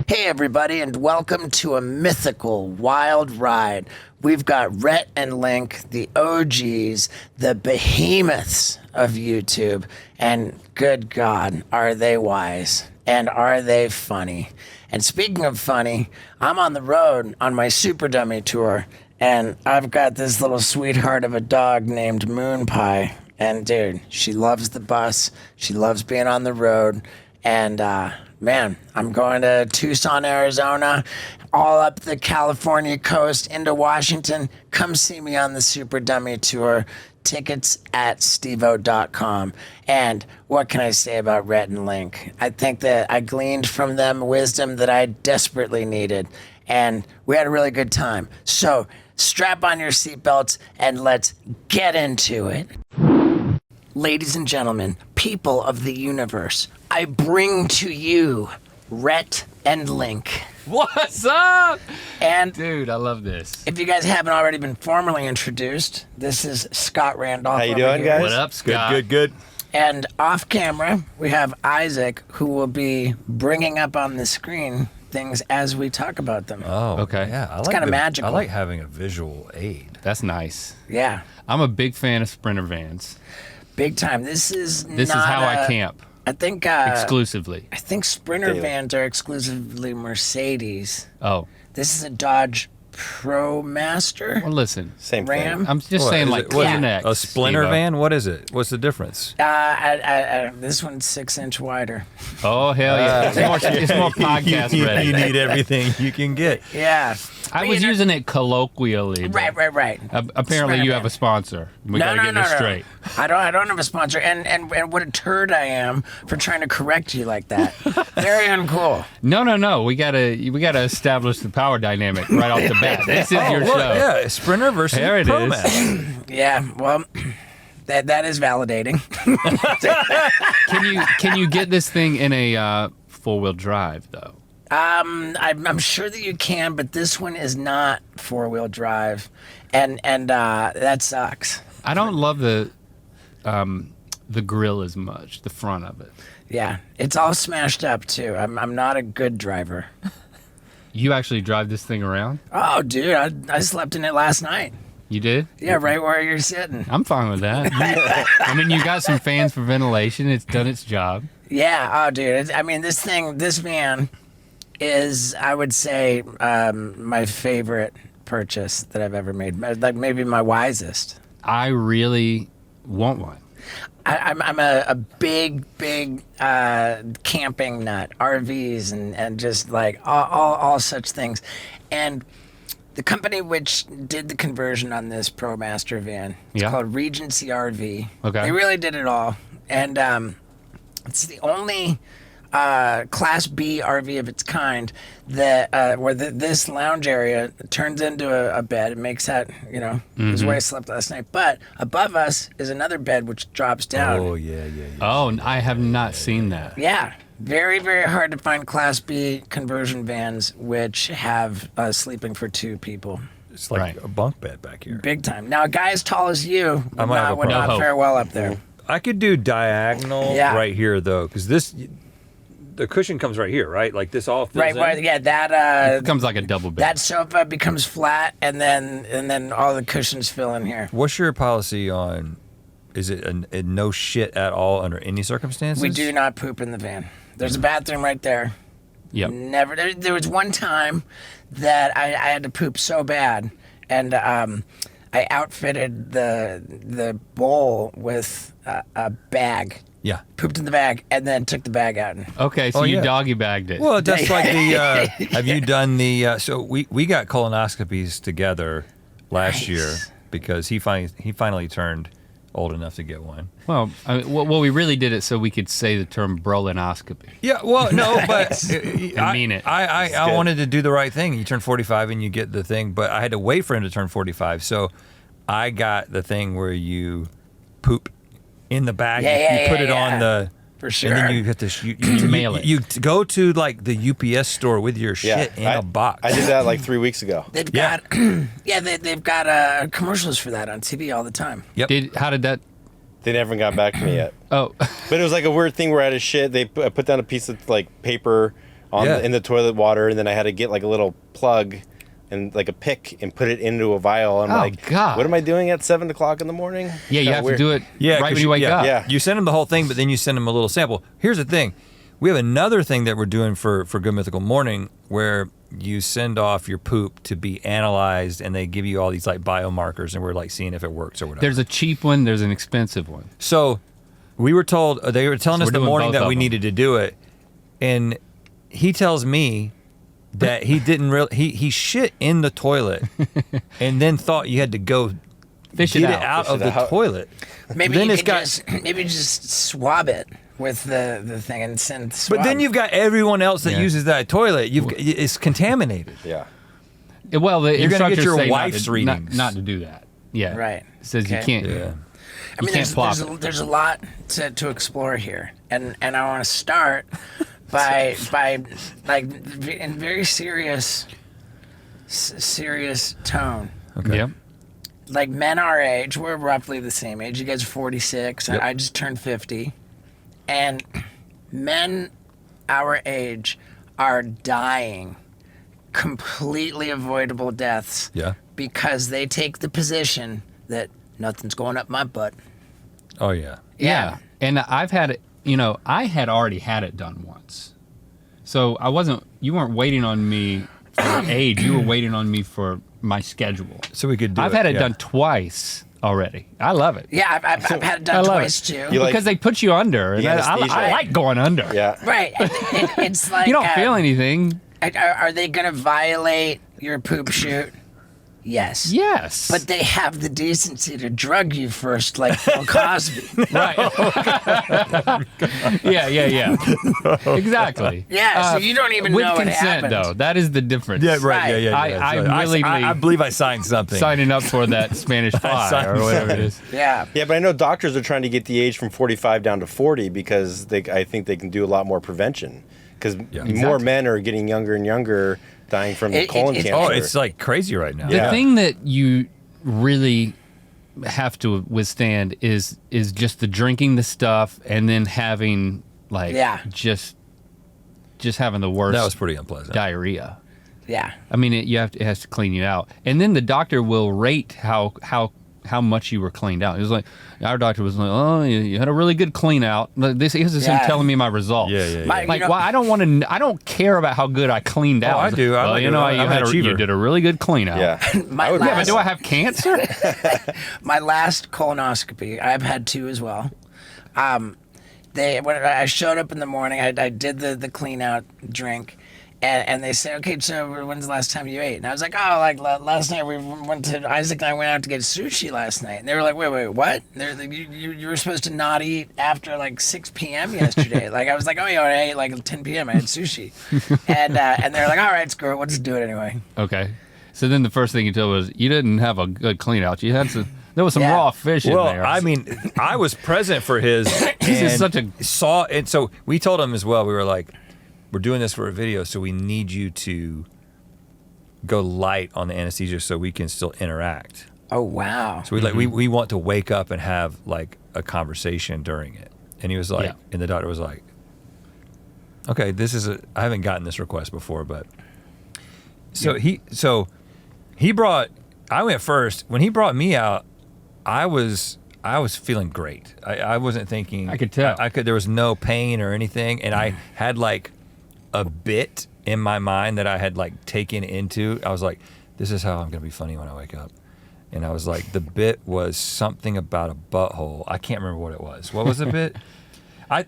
Hey everybody, and welcome to a mythical wild ride. We've got Rhett and Link, the OGs, the behemoths of YouTube, and good God, are they wise, and are they funny? And speaking of funny, I'm on the road on my Super Dummy tour, and I've got this little sweetheart of a dog named Moon Pie, and dude, she loves the bus, she loves being on the road, and man, I'm going to Tucson, Arizona, all up the California coast into Washington. Come see me on the Super Dummy Tour. Tickets at stevo.com. And what can I say about Rhett and Link? I think that I gleaned from them wisdom that I desperately needed. And we had a really good time. So strap on your seatbelts and let's get into it. Ladies and gentlemen, people of the universe, I bring to you Rhett and Link. What's up? And dude, I love this. If you guys haven't already been formally introduced, this is Scott Randolph. How you doing, guys? What up, Scott? Good. And off camera, we have Isaac, who will be bringing up on the screen things as we talk about them. Oh, okay. Yeah, It's kind of magical. I like having a visual aid. That's nice. Yeah, I'm a big fan of Sprinter vans. big time. This is how I camp. I think Exclusively. I think Sprinter vans are exclusively Mercedes. Oh. This is a Dodge ProMaster. Well, listen. Same Ram. thing. I'm just saying, like, Connect. A Splinter Steve-O. van? What is it? What's the difference? This one's 6 inch wider. Oh, hell yeah. It's more podcast ready. You need everything you can get. Yeah. I was using it colloquially. but Right. Apparently, you have a sponsor. We gotta get this straight. I don't have a sponsor, and what a turd I am for trying to correct you like that. Very uncool. No. We gotta establish the power dynamic right off the bat. This is your Look, show. yeah, Sprinter versus There it is. ProMaster. Yeah, well, that is validating. Can you get this thing in a 4-wheel drive though? I'm sure that you can, but this one is not 4-wheel drive, and that sucks. I don't love the grill as much, the front of it. Yeah, it's all smashed up too. I'm not a good driver. You actually drive this thing around? Oh, dude, I slept in it last night. You did? Yeah, right where you're sitting. I'm fine with that. I mean, you got some fans for ventilation. It's done its job. Yeah, oh, dude. This van is, I would say, my favorite purchase that I've ever made. Like maybe my wisest. I really want one. I'm a big camping nut, RVs and just like all such things. And the company which did the conversion on this ProMaster van, it's called Regency RV. Okay. They really did it all. And it's the only Class B RV of its kind that where this lounge area turns into a bed. It makes that, is where I slept last night. But above us is another bed which drops down. Oh, yeah. Oh, I have not seen that. Yeah. Very, very hard to find Class B conversion vans which have sleeping for 2 people. It's like a bunk bed back here. Big time. Now, a guy as tall as you would not problem. fare well up there. I could do diagonal right here, though, because the cushion comes right here, right? Like this all fills in? Right, yeah, that It becomes like a double bed. that sofa becomes flat, and then all the cushions fill in here. What's your policy on, is it a no shit at all under any circumstances? We do not poop in the van. There's a bathroom right there. Yep. Never. There was one time that I had to poop so bad, and I outfitted the bowl with a bag. Yeah. Pooped in the bag and then took the bag out. Okay, so you doggy bagged it. Well, that's like the. Have you done the? So we got colonoscopies together last year because he finally turned old enough to get one. Well, we really did it so we could say the term brolinoscopy. Yeah, well, no, but I mean it. I wanted to do the right thing. You turn 45 and you get the thing, but I had to wait for him to turn 45. So I got the thing where you poop in the bag. You put it on the... For sure. And then you get this... You mail it. You go to like the UPS store with your shit in a box. I did that like 3 weeks ago. They've got they've got commercials for that on TV all the time. Yep. How did that... They never got back to me yet. Oh, But it was like a weird thing where I had to shit. I put down a piece of like paper in the toilet water, and then I had to get like a little plug and like a pick and put it into a vial. I'm like, God. what am I doing at 7 o'clock in the morning? yeah, you have to do it right when you wake up. Yeah. You send them the whole thing, but then you send them a little sample. Here's the thing. We have another thing that we're doing for Good Mythical Morning where you send off your poop to be analyzed, and they give you all these like biomarkers, and we're like seeing if it works or whatever. There's a cheap one. There's an expensive one. So we were told, they were telling us we're the doing morning both that of we them. needed to do it, and he tells me that he didn't really, he shit in the toilet and then thought you had to go Fish get it it out. out Fish of it the out. toilet. Maybe Then you it's could got- maybe just swab it with the thing and send swab. But then you've got everyone else that Yeah. uses that toilet. It's contaminated. Yeah. Well, the You're gonna get instructors your say wife's not readings. to do that. Yeah. Right. It says you Okay. can't. Yeah. I You mean, can't plop it. there's a lot to explore here, and I want to start by like in very serious tone. Okay. Yep. Like men our age, we're roughly the same age. You guys are 46. Yep. I just turned 50, and men our age are dying completely avoidable deaths Yeah. because they take the position that nothing's going up my butt. Oh yeah. Yeah. And I've had it, I had already had it done once. So you weren't waiting on me for age, you were waiting on me for my schedule. So we could do I've had it yeah. done twice already. I love it. Yeah, I've had it done I love twice it. too. You like- Because they put you under. And I anesthesia. like going under. Yeah. Right. It's like You don't feel anything. Are they going to violate your poop chute? Yes. Yes. But they have the decency to drug you first, like Bill Cosby. Right. yeah. Exactly. Yeah, so you don't even with know what consent, happened. though. That is the difference. Yeah, right. Right. Yeah, yeah. I yeah. willingly- I believe I signed something. Signing up for that Spanish fly signed or whatever it is. Yeah. Yeah, but I know doctors are trying to get the age from 45 down to 40 because I think they can do a lot more prevention. Because more Exactly. men are getting younger and younger, dying from colon it- cancer. Oh, it's like crazy right now. The Yeah. thing that you really have to withstand is just the drinking the stuff and then having like just having the worst That was pretty unpleasant. diarrhea. Yeah. I mean, it has to clean you out, and then the doctor will rate how much you were cleaned out. It was like our doctor was like, "Oh, you had a really good clean out." This is him Yeah. telling me my results. Yeah. Like, well, I don't care about how good I cleaned out. I do. Well, I'm you did a really good clean out. yeah. My I would- Yeah, but last, do I have cancer? my last colonoscopy, I've had two as well. When I showed up in the morning, I did the clean out drink. And they said, okay, so when's the last time you ate? And I was like, oh, like last night Isaac and I went out to get sushi last night. And they were like, wait, what? They're like, you were supposed to not eat after like 6 p.m. yesterday. Like I was like, oh yeah, I ate like 10 p.m. I had sushi. And they're like, all right, screw it, we'll just do it anyway. Okay. So then the first thing you told was you didn't have a good clean out. You had there was some Yeah. raw fish in Well, there. I mean, I was present for his. This is and such a- saw, and so we told him as well. We were like, we're doing this for a video, so we need you to go light on the anesthesia so we can still interact. Oh, wow. So we want to wake up and have like a conversation during it. And he was like, Yeah. and the doctor was like, okay, I haven't gotten this request before, but so he brought. I went first. When he brought me out, I was feeling great. I wasn't thinking. I could tell. There was no pain or anything, and I had like a bit in my mind that I had like taken into. I was like, this is how I'm gonna be funny when I wake up. And I was like, the bit was something about a butthole. I can't remember what it was. What was the bit?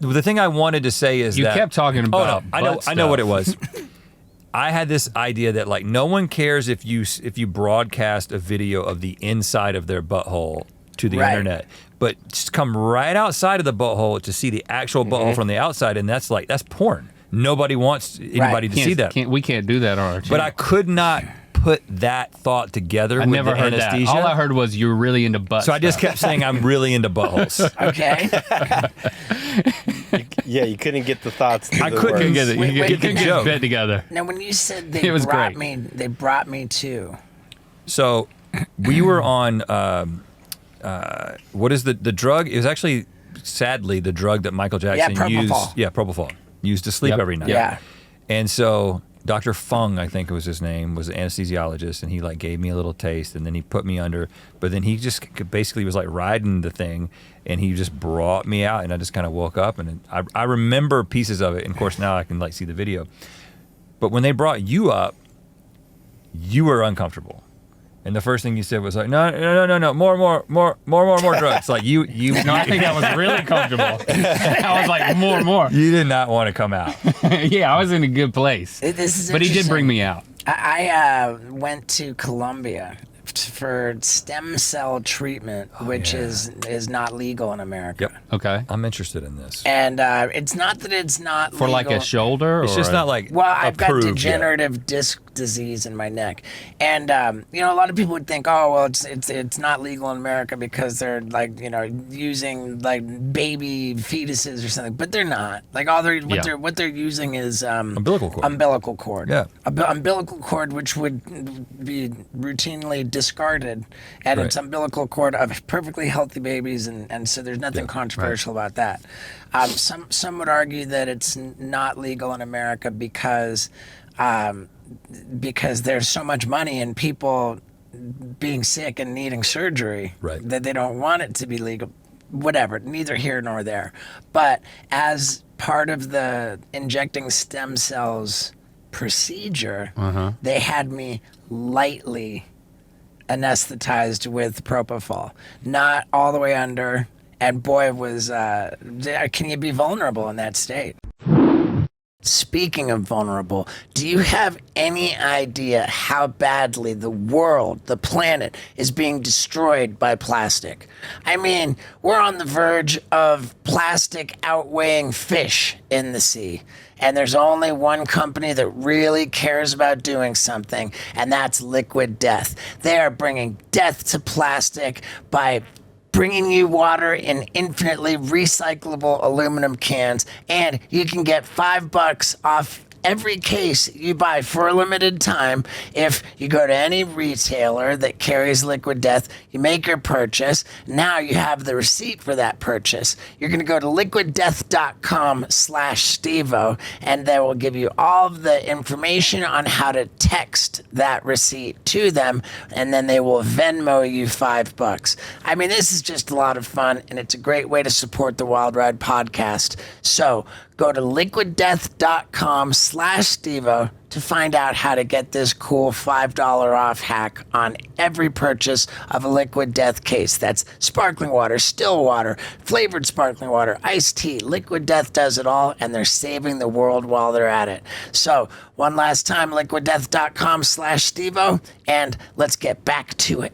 The thing I wanted to say is you that kept talking about. I know what it was. I had this idea that like no one cares if you broadcast a video of the inside of their butthole to the Right. internet, but just come right outside of the butthole to see the actual butthole from the outside, and that's porn. Nobody wants anybody to see that. We can't do that on our channel. But I could not put that thought together I with never the heard anesthesia. that. All I heard was you're really into butt. So I just stuff. kept saying I'm really into buttholes. Okay. Yeah, you couldn't get the thoughts. To I the couldn't words. get it. Wait, You wait, get the Get joke. bed together. Now, when you said It was great. they brought me to. So we were on what is the drug? It was actually sadly the drug that Michael Jackson used. Yeah, propofol. Used to sleep every night. Yeah. And so Dr. Fung, I think it was his name, was an anesthesiologist, and he like gave me a little taste, and then he put me under. But then he just basically was like riding the thing, and he just brought me out, and I just kind of woke up, and I remember pieces of it. And of course now I can like see the video. But when they brought you up, you were uncomfortable. And the first thing you said was like, no, more drugs. Like you. No, I think I was really comfortable. I was like, more. You did not want to come out. Yeah, I was in a good place. But he did bring me out. I went to Colombia for stem cell treatment, which is not legal in America. Yep. Okay. I'm interested in this. And it's not that it's not For legal. like a shoulder? It's just not like I've got approved degenerative disc disease in my neck, and a lot of people would think, oh well, it's not legal in America because they're like using like baby fetuses or something, but they're not. Like what they're using is umbilical cord. Umbilical cord. Yeah. Umbilical cord, which would be routinely discarded, and it's umbilical cord of perfectly healthy babies, and so there's nothing controversial about that. Some would argue that it's not legal in America because there's so much money in people being sick and needing surgery that they don't want it to be legal. Whatever, neither here nor there. But as part of the injecting stem cells procedure, they had me lightly anesthetized with propofol, not all the way under. And boy, can you be vulnerable in that state? Speaking of vulnerable, do you have any idea how badly the world, the planet, is being destroyed by plastic? I mean, we're on the verge of plastic outweighing fish in the sea. And there's only one company that really cares about doing something, and that's Liquid Death. They are bringing death to plastic by bringing you water in infinitely recyclable aluminum cans, and you can get $5 off every case you buy for a limited time if you go to any retailer that carries Liquid Death. You make your purchase. Now you have the receipt for that purchase. You're going to go to liquiddeath.com/Stevo, and they will give you all of the information on how to text that receipt to them, and then they will Venmo you $5. I mean, this is just a lot of fun, and it's a great way to support the Wild Ride podcast. So go to liquiddeath.com/Stevo to find out how to get this cool $5 off hack on every purchase of a Liquid Death case. That's sparkling water, still water, flavored sparkling water, iced tea. Liquid Death does it all, and they're saving the world while they're at it. So one last time, liquiddeath.com/Stevo, and let's get back to it.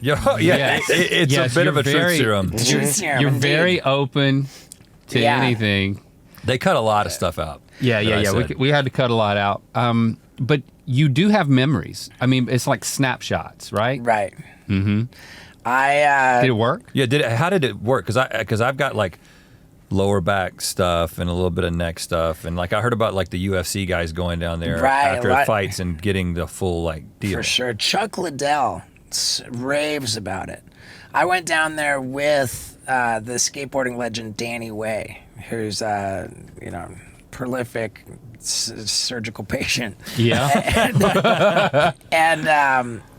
It's a bit of a truth serum. Truth serum, You're indeed. very open to anything. They cut a lot of stuff out. Yeah. We had to cut a lot out. But you do have memories. I mean, it's like snapshots, right? Right. Mm-hmm. Did it work? Yeah. How did it work? Because I've got like lower back stuff and a little bit of neck stuff, and like I heard about like the UFC guys going down there after fights and getting the full like deal. For sure. Chuck Liddell raves about it. I went down there with the skateboarding legend Danny Way, who's prolific surgical patient. Yeah. And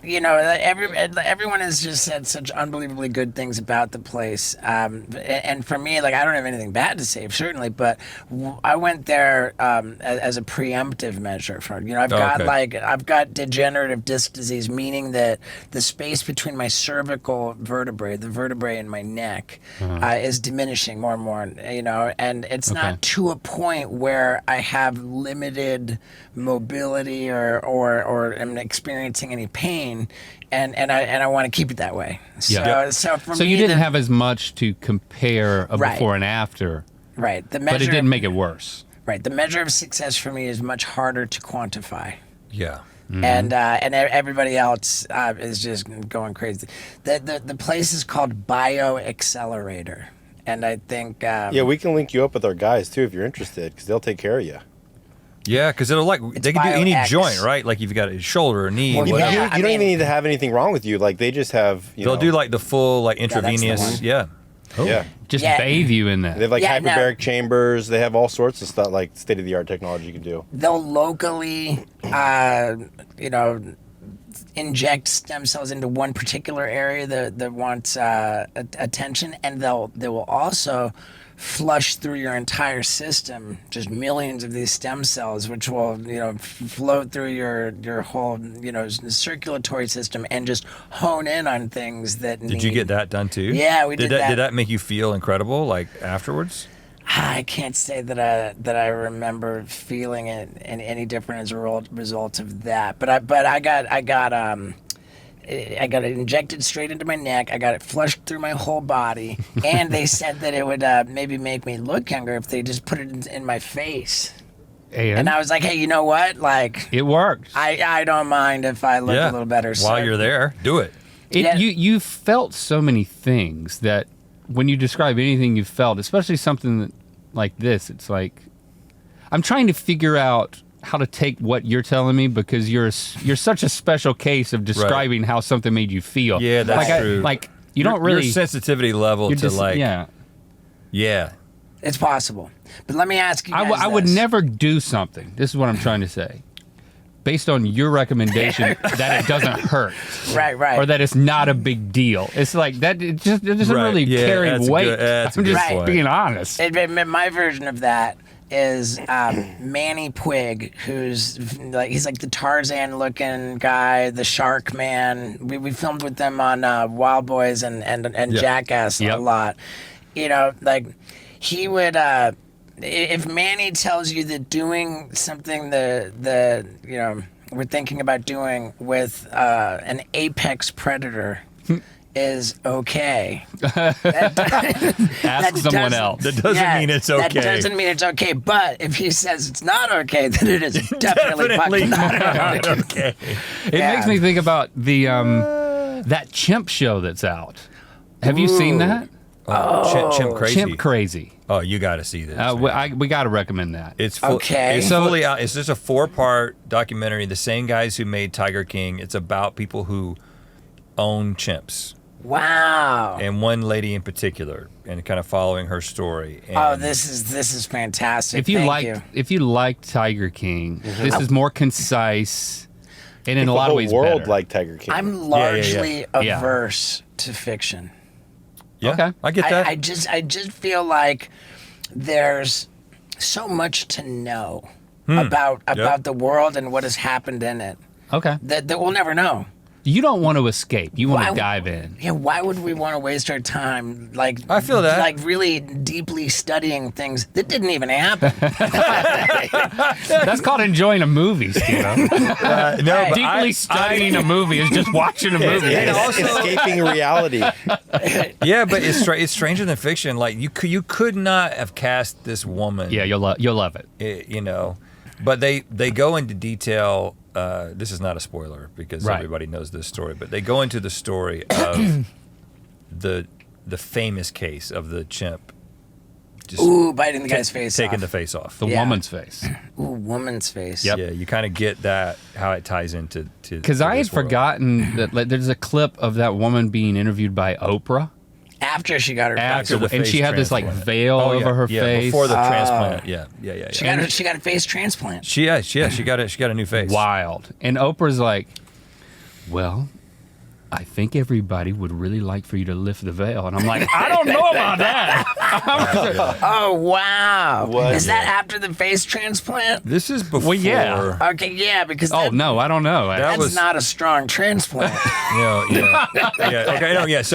everyone has just said such unbelievably good things about the place. And for me, like, I don't have anything bad to say, certainly, but I went there as a preemptive measure. I've got degenerative disc disease, meaning that the space between my cervical vertebrae, the vertebrae in my neck, is diminishing more and more. And it's not to a point where I have limited mobility or am experiencing any pain. And I want to keep it that way. So you didn't have as much to compare before and after. Right. But it didn't make it worse. Right. The measure of success for me is much harder to quantify. Yeah. Mm-hmm. And everybody else is just going crazy. The place is called Bio Accelerator, and I think we can link you up with our guys too if you're interested, because they'll take care of you. Yeah, because it'll they can do any joint, right? Like if you've got a shoulder or knee. Well, you don't even need to have anything wrong with you. Like they just have. They'll do like the full like intravenous. Yeah. Yeah. Just bathe you in that. They have like hyperbaric chambers. They have all sorts of stuff, like state-of-the-art technology you can do. They'll locally, inject stem cells into one particular area that wants attention, and they will also flush through your entire system just millions of these stem cells, which will float through your whole circulatory system and just hone in on things that Did you get that done too? Yeah, we did that. Did that make you feel incredible, like afterwards? I can't say that I remember feeling it any different as a result of that, but I got it injected straight into my neck. I got it flushed through my whole body, and they said that it would maybe make me look younger if they just put it in my face. And I was like, hey, you know what? Like, it works. I don't mind if I look a little better. While you're there, do it. You felt so many things that when you describe anything you felt, especially something like this, it's like I'm trying to figure out how to take what you're telling me, because you're such a special case of describing how something made you feel. Yeah, that's true. You don't really your sensitivity level to yeah. It's possible, but let me ask you. I would never do something. This is what I'm trying to say. Based on your recommendation that it doesn't hurt, right, or that it's not a big deal. It's like that. It doesn't really carry weight. I'm just being honest. My version of that is Manny Puig, who's he's like the Tarzan looking guy, the Shark Man. We filmed with them on Wild Boys and Jackass a lot. He would if Manny tells you that doing something that we're thinking about doing with an apex predator is okay. Ask someone else. That doesn't mean it's okay. That doesn't mean it's okay. But if he says it's not okay, then it is definitely fucking not okay. It makes me think about the that chimp show that's out. Have you seen that? Chimp Crazy. Chimp Crazy. Oh, you got to see this. We got to recommend that. It's okay. It's fully out. It's just a 4-part documentary. The same guys who made Tiger King. It's about people who own chimps. Wow. And one lady in particular, and kind of following her story. And this is fantastic. If you liked Tiger King, this is more concise, and in a lot of ways the whole world better. like Tiger King. I'm largely averse to fiction. Yeah, okay. I get that. I just feel like there's so much to know about the world and what has happened in it. Okay. That we'll never know. You don't want to escape. You want to dive in. Yeah, why would we want to waste our time I feel that. like really deeply studying things that didn't even happen? That's called enjoying a movie, Steve. No, Deeply studying a movie is just watching a movie. And also escaping reality. Yeah, but it's stranger than fiction. Like you could not have cast this woman. Yeah, you'll love it. But they go into detail. This is not a spoiler because everybody knows this story, but they go into the story of the famous case of the chimp. Biting the guy's face taking off. the face off. The woman's face. Woman's face. Yep. Yeah, you kind of get that, how it ties into because I had forgotten that there's a clip of that woman being interviewed by Oprah. After she got her and she had this like veil over her face before the transplant. Yeah. She got a face transplant. She got a new face. Wild. And Oprah's like, well, I think everybody would really like for you to lift the veil. And I'm like, I don't know about that. Oh, wow. What? Is that after the face transplant? This is before. Well, yeah. Okay, yeah, because no, I don't know. that's not a strong transplant. So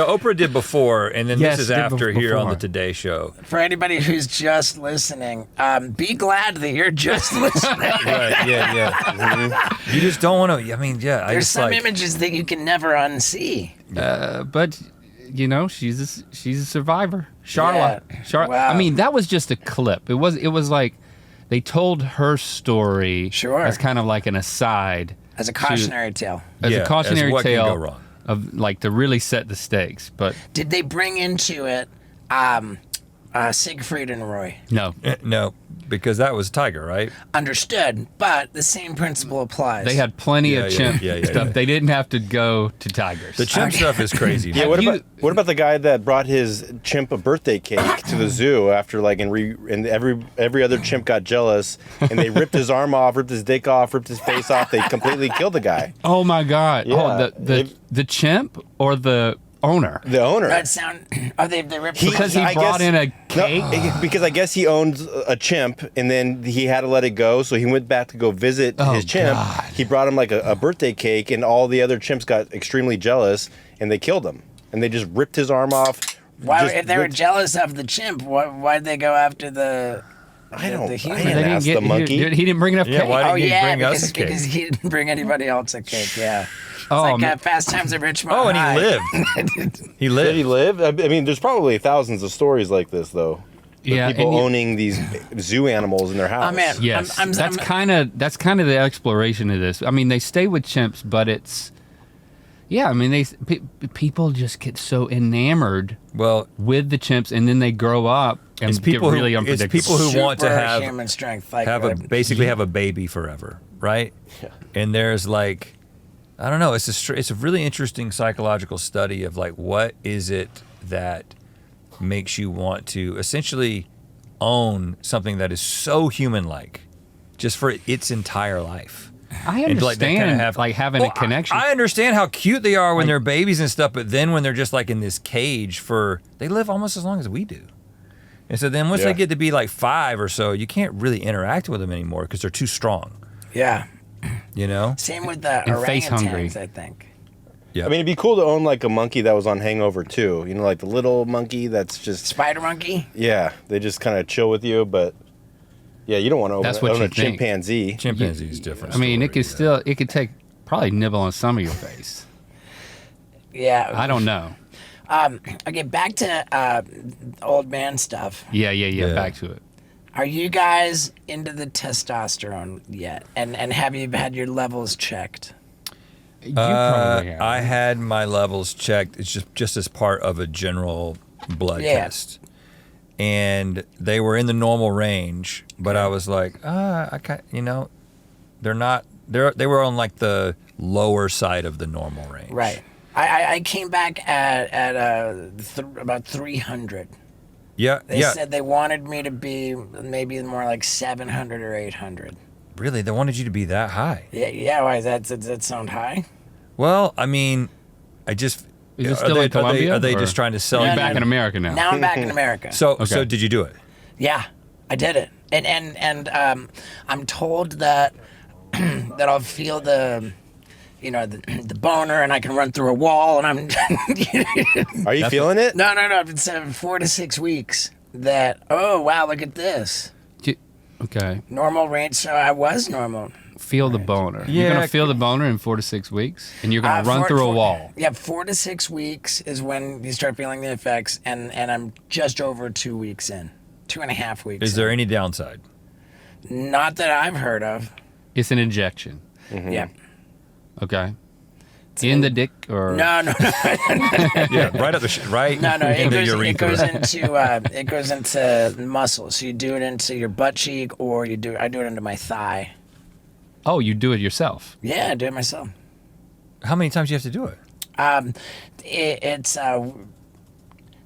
Oprah did before, and then this is after here on the Today Show. For anybody who's just listening, be glad that you're just listening. Right, yeah. Mm-hmm. You just don't want to, There's some images that you can never unsee. But she's a survivor. Charlotte. Wow. I mean, that was just a clip. It was like they told her story as kind of like an aside. As a cautionary tale. As a cautionary what tale can go wrong. Of like to really set the stakes. But did they bring into it Siegfried and Roy? No. No. because that was tiger, right? Understood, but the same principle applies. They had plenty Yeah, of yeah, chimp yeah, stuff. yeah. They didn't have to go to tigers. The chimp stuff is crazy. Yeah, man. what about the guy that brought his chimp a birthday cake to the zoo after like and every other chimp got jealous and they ripped his arm off, ripped his dick off, ripped his face off. They completely killed the guy. Oh my God! Yeah, The chimp or the owner? The owner. That sound. Oh, they ripped Because he I brought guess- in a cake. No, because I guess he owns a chimp, and then he had to let it go, so he went back to go visit Oh, his chimp. God. He brought him like a birthday cake, and all the other chimps got extremely jealous, and they killed him. And they just ripped his arm off. Why, just if they were ripped- jealous of the chimp, why'd they go after the? I don't. the I human. didn't They didn't ask get. the monkey. He didn't bring enough Yeah, cake. why Oh didn't he yeah, bring us because, a cake? because he didn't bring anybody else a cake. Yeah. It's Oh, like man. Fast Times at Richmond. Oh, and High. he lived. He Did he lived. live? I mean, there's probably thousands of stories like this, though. Yeah, People and you- owning these zoo animals in their house. Oh man, Yes, I'm, that's kind of the exploration of this. I mean, they stay with chimps, but it's yeah. I mean, people just get so enamored Well, with the chimps, and then they grow up and It's people get really who- it's unpredictable. people who want to have human strength. Like basically have a baby forever, right? Yeah. And there's like, I don't know. It's a really interesting psychological study of like what is it that makes you want to essentially own something that is so human-like, just for its entire life. I And, like, they kinda understand, have- like having Well, a connection. I understand how cute they are when Like- they're babies and stuff, but then when they're just like in this cage they live almost as long as we do. And so then once Yeah. they get to be like 5 or so, you can't really interact with them anymore because they're too strong, yeah. you know? Same with the And face hungry. orangutans, I think. Yeah. I mean, it'd be cool to own like a monkey that was on Hangover too. You know, like the little monkey that's just Spider monkey. yeah, they just kind of chill with you. But yeah, you don't want to That's what own you a think. chimpanzee. Chimpanzee is different. I mean, story, it could take probably nibble on some of your face. Yeah. I don't know. Okay, back to old man stuff. Yeah. Yeah. Back to it. Are you guys into the testosterone yet? And have you had your levels checked? You probably have. I had my levels checked. It's just as part of a general blood Yeah. test, and they were in the normal range. But I was like, they're not. They were on like the lower side of the normal range. Right. I came back at about 300. Yeah. They yeah. said they wanted me to be maybe more like 700 or 800. Really, they wanted you to be that high. Yeah. Why does that sound high? Well, I mean, I just. Is it still in Colombia, Are they or- just trying to sell No, you? You're back in America now. Now I'm back in America. So Okay. did you do it? Yeah, I did it, and I'm told that that I'll feel the boner, and I can run through a wall, and I'm Are you feeling it? no. It's 4 to 6 weeks. That wow, look at this Okay. normal range. So I was normal. Feel the boner. Yeah, You're gonna feel the boner in 4 to 6 weeks, and you're gonna run through a wall. Yeah, 4 to 6 weeks is when you start feeling the effects, and I'm just over 2 weeks in, 2.5 weeks. Is there any downside? Not that I've heard of. It's an injection. Yeah. Okay. In the dick or No. Yeah, right up the right. No, it in the goes, urethra. it goes into muscle. So you do it into your butt cheek, or I do it into my thigh. Oh, you do it yourself. Yeah, I do it myself. How many times do you have to do it? It's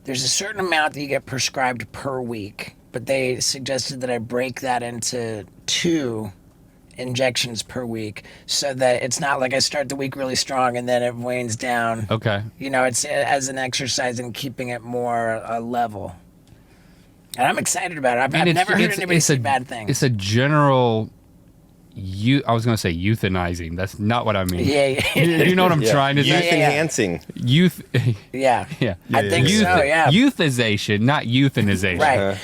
there's a certain amount that you get prescribed per week, but they suggested that I break that into 2 injections per week, so that it's not like I start the week really strong and then it wanes down. Okay. It's as an exercise in keeping it more level. And I'm excited about it. I've never heard anybody say bad things. It's a general. I was gonna say euthanizing. That's not what I mean. Yeah. You know what I'm Yeah. trying to Youth say? Yeah. enhancing. Youth. Yeah. Yeah. I think Youth, so, yeah. Euthization, not euthanization. Right.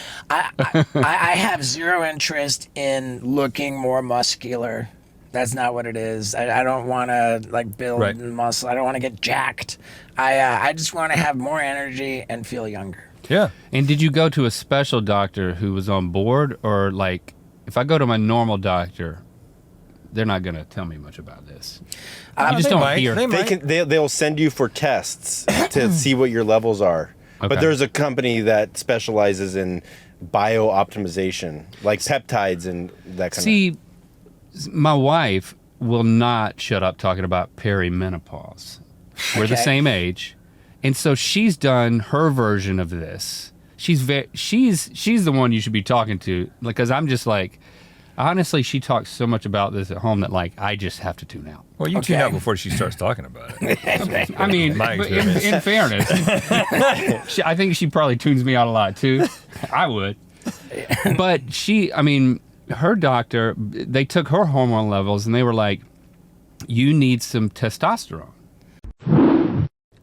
I have zero interest in looking more muscular. That's not what it is. I don't want to build Right. muscle. I don't want to get jacked. I just want to have more energy and feel younger. Yeah. And did you go to a special doctor who was on board, or if I go to my normal doctor, they're not gonna tell me much about this? You just they don't might. hear. They They'll send you for tests to see what your levels are. Okay. But there's a company that specializes in bio-optimization, like peptides and that kind of... See, my wife will not shut up talking about perimenopause. We're the Okay. same age. And so she's done her version of this. She's the one you should be talking to, because I'm just like, honestly, she talks so much about this at home that like I just have to tune out. Well, you tune Okay. out before she starts talking about it. I mean, My but experience. in fairness, I think she probably tunes me out a lot too. I would. But her doctor, they took her hormone levels and they were like, you need some testosterone.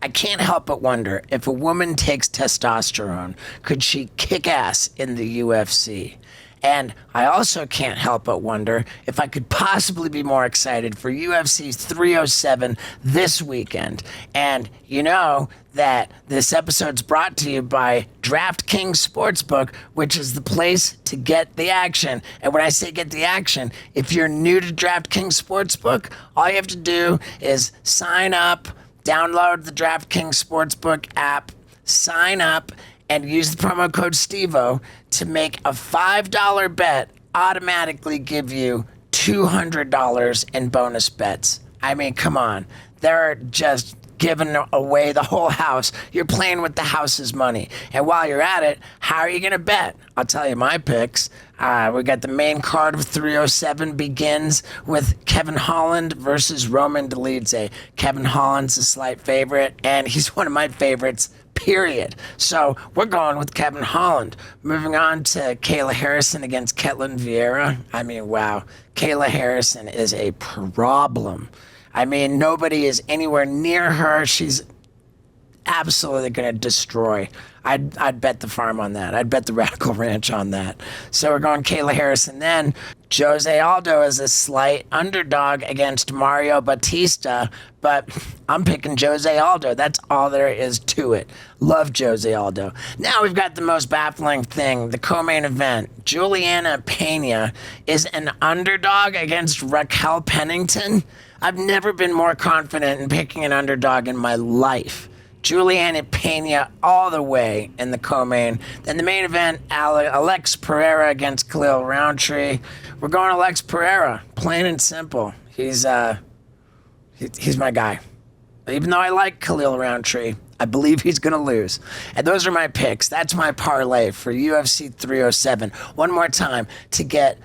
I can't help but wonder, if a woman takes testosterone, could she kick ass in the UFC? And I also can't help but wonder if I could possibly be more excited for UFC 307 this weekend. And you know that this episode's brought to you by DraftKings Sportsbook, which is the place to get the action. And when I say get the action, if you're new to DraftKings Sportsbook, all you have to do is sign up, download the DraftKings Sportsbook app, sign up, and use the promo code STEVO to make a $5 bet automatically give you $200 in bonus bets. I mean, come on. They're just giving away the whole house. You're playing with the house's money. And while you're at it, how are you going to bet? I'll tell you my picks. We got the main card of 307 begins with Kevin Holland versus Roman Dolidze. Kevin Holland's a slight favorite, and he's one of my favorites, period. So we're going with Kevin Holland. Moving on to Kayla Harrison against Ketlin Vieira. I mean, wow. Kayla Harrison is a problem. I mean, nobody is anywhere near her. She's absolutely going to destroy. I'd bet the farm on that. I'd bet the Radical Ranch on that. So we're going Kayla Harrison. Then Jose Aldo is a slight underdog against Mario Batista, but I'm picking Jose Aldo. That's all there is to it. Love Jose Aldo. Now we've got the most baffling thing, the co-main event. Juliana Pena is an underdog against Raquel Pennington. I've never been more confident in picking an underdog in my life. Juliana Pena all the way in the co-main. Then the main event, Alex Pereira against Khalil Roundtree. We're going Alex Pereira, plain and simple. He's my guy. Even though I like Khalil Roundtree, I believe he's going to lose. And those are my picks. That's my parlay for UFC 307. One more time, to get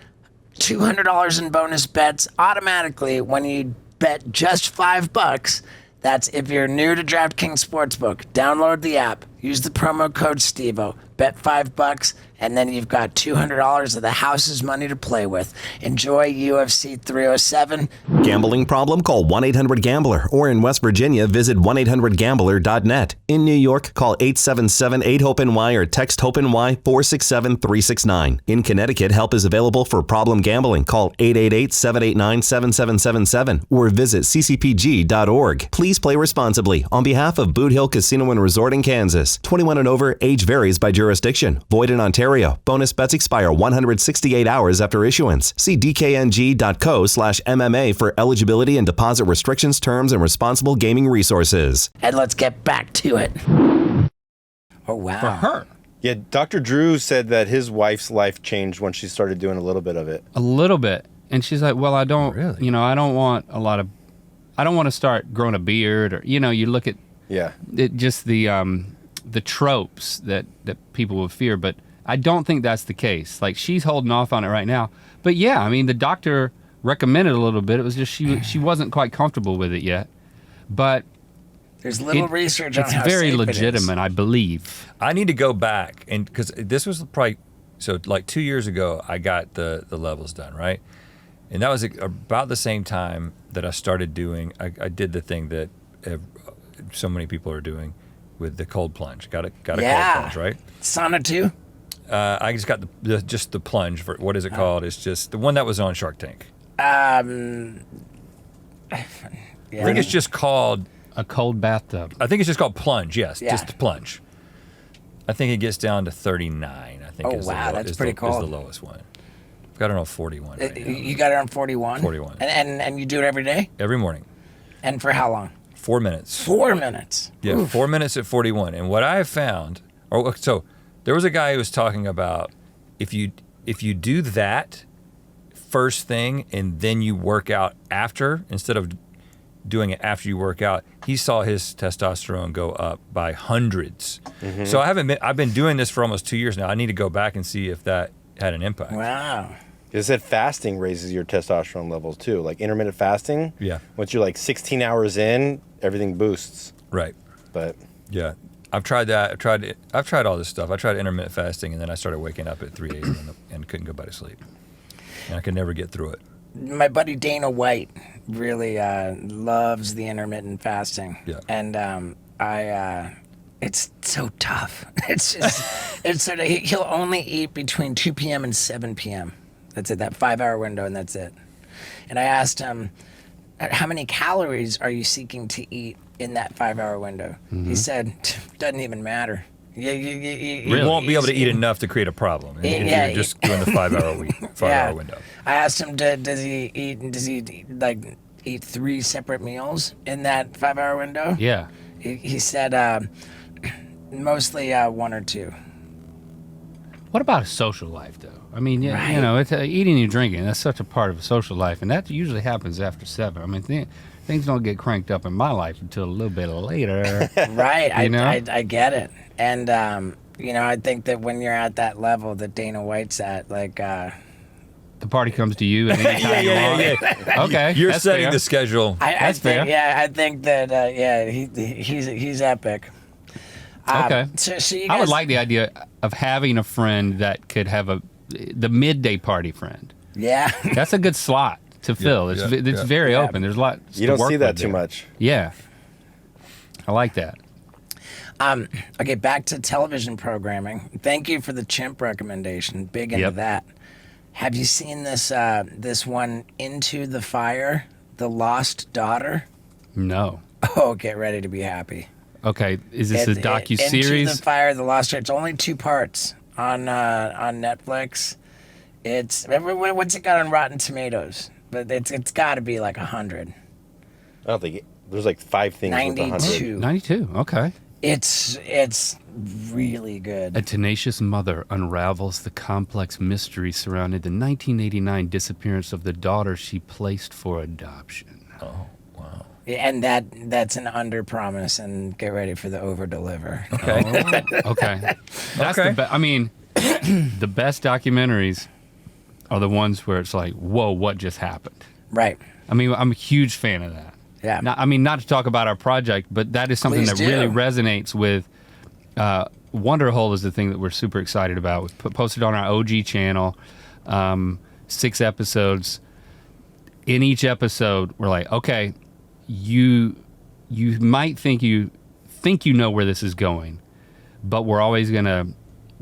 $200 in bonus bets automatically when you bet just $5. That's if you're new to DraftKings Sportsbook. Download the app. Use the promo code STEVO. Bet $5, and then you've got $200 of the house's money to play with. Enjoy UFC 307. Gambling problem? Call 1-800-GAMBLER. Or in West Virginia, visit 1-800-GAMBLER.net. In New York, call 877-8-HOPE-NY or text HOPE-NY 467-369. In Connecticut, help is available for problem gambling. Call 888-789-7777 or visit ccpg.org. Please play responsibly. On behalf of Boot Hill Casino and Resort in Kansas, 21 and over, age varies by jurisdiction. Void in Ontario. Bonus bets expire 168 hours after issuance. See dkng.co/MMA for eligibility and deposit restrictions, terms, and responsible gaming resources. And let's get back to it. Oh, wow. For her. Yeah, Dr. Drew said that his wife's life changed when she started doing a little bit of it. A little bit. And she's like, well, I don't, Really? I don't want to start growing a beard, or, you look at Yeah. it, just the tropes that people would fear, but I don't think that's the case. Like, she's holding off on it right now. But yeah, I mean, the doctor recommended a little bit. It was just she wasn't quite comfortable with it yet. But There's little research on it's how very safe it is. legitimate, I believe. I need to go back, and because this was probably, so like 2 years ago, I got the levels done, right? And that was about the same time that I started doing, I did the thing that so many people are doing with the cold plunge. Got a cold plunge, right? Sauna 2? I just got just the plunge. For what is it called? It's just the one that was on Shark Tank. Yeah. I think it's just called, A cold bathtub. I think it's just called plunge, yes, Yeah. just the plunge. I think it gets down to 39, I think. Oh, is wow, that's is pretty Is cold. the lowest one. I've got it on 41 right now. You got it on 41? 41. And you do it every day? Every morning, And for how long? 4 minutes. 4 minutes. Yeah, Oof. 4 minutes at 41. And what I have found, so there was a guy who was talking about if you do that first thing and then you work out after, instead of doing it after you work out, he saw his testosterone go up by hundreds. So I've been doing this for almost 2 years now. I need to go back and see if that had an impact. Wow. It said fasting raises your testosterone levels too. Like intermittent fasting. Yeah. Once you're like 16 hours in, everything boosts. Right. But Yeah. I've tried that. I've tried all this stuff. I tried intermittent fasting, and then I started waking up at 3 a.m. and couldn't go back to sleep. And I could never get through it. My buddy Dana White really loves the intermittent fasting. Yeah. And it's so tough. It's just, it's sort of, he'll only eat between 2 p.m. and 7 p.m. That's it, that 5-hour window, and that's it. And I asked him, how many calories are you seeking to eat in that 5-hour window? He said, doesn't even matter. You won't be able to eat enough to create a problem if you're just doing the 5-hour window. I asked him, does he eat 3 separate meals in that 5-hour window? Yeah. He said mostly 1 or 2. What about a social life, though? I mean, Right. you know, it's, eating and drinking, that's such a part of a social life, and that usually happens after 7. I mean, things don't get cranked up in my life until a little bit later. Right. You know? I get it. And, you know, I think that when you're at that level that Dana White's at, like... The party comes to you at any time you want. Okay, You're that's setting fair. the schedule. I think, fair. yeah, I think that, he's epic. Okay. So you guys, I would like the idea of having a friend that could have the midday party friend. Yeah. That's a good slot to fill. It's very open. There's a lot. you don't see that too much. Yeah. I like that. Okay, back to television programming. Thank you for the chimp recommendation. Big into Yep. that. Have you seen this this one, Into the Fire, The Lost Daughter? No. Oh, get ready to be happy. Okay. Is this a Into docu-series? the Fire, The Lost Daughter. It's only 2 parts on Netflix. It's what's it got on Rotten Tomatoes? But it's got to be like 100. I don't think there's like 5 things with 100. 92. 92. Okay. It's really good. A tenacious mother unravels the complex mystery surrounding the 1989 disappearance of the daughter she placed for adoption. Oh, wow. And that's an under promise, and get ready for the over deliver. Okay. Okay. That's Okay. I mean, the best documentaries are the ones where it's like, whoa, what just happened? Right. I mean, I'm a huge fan of that. Yeah. Not to talk about our project, but that is something Please that do. really resonates with Wonderhole is the thing that we're super excited about. We posted on our OG channel, 6 episodes. In each episode, we're like, okay, you might think you know where this is going, but we're always gonna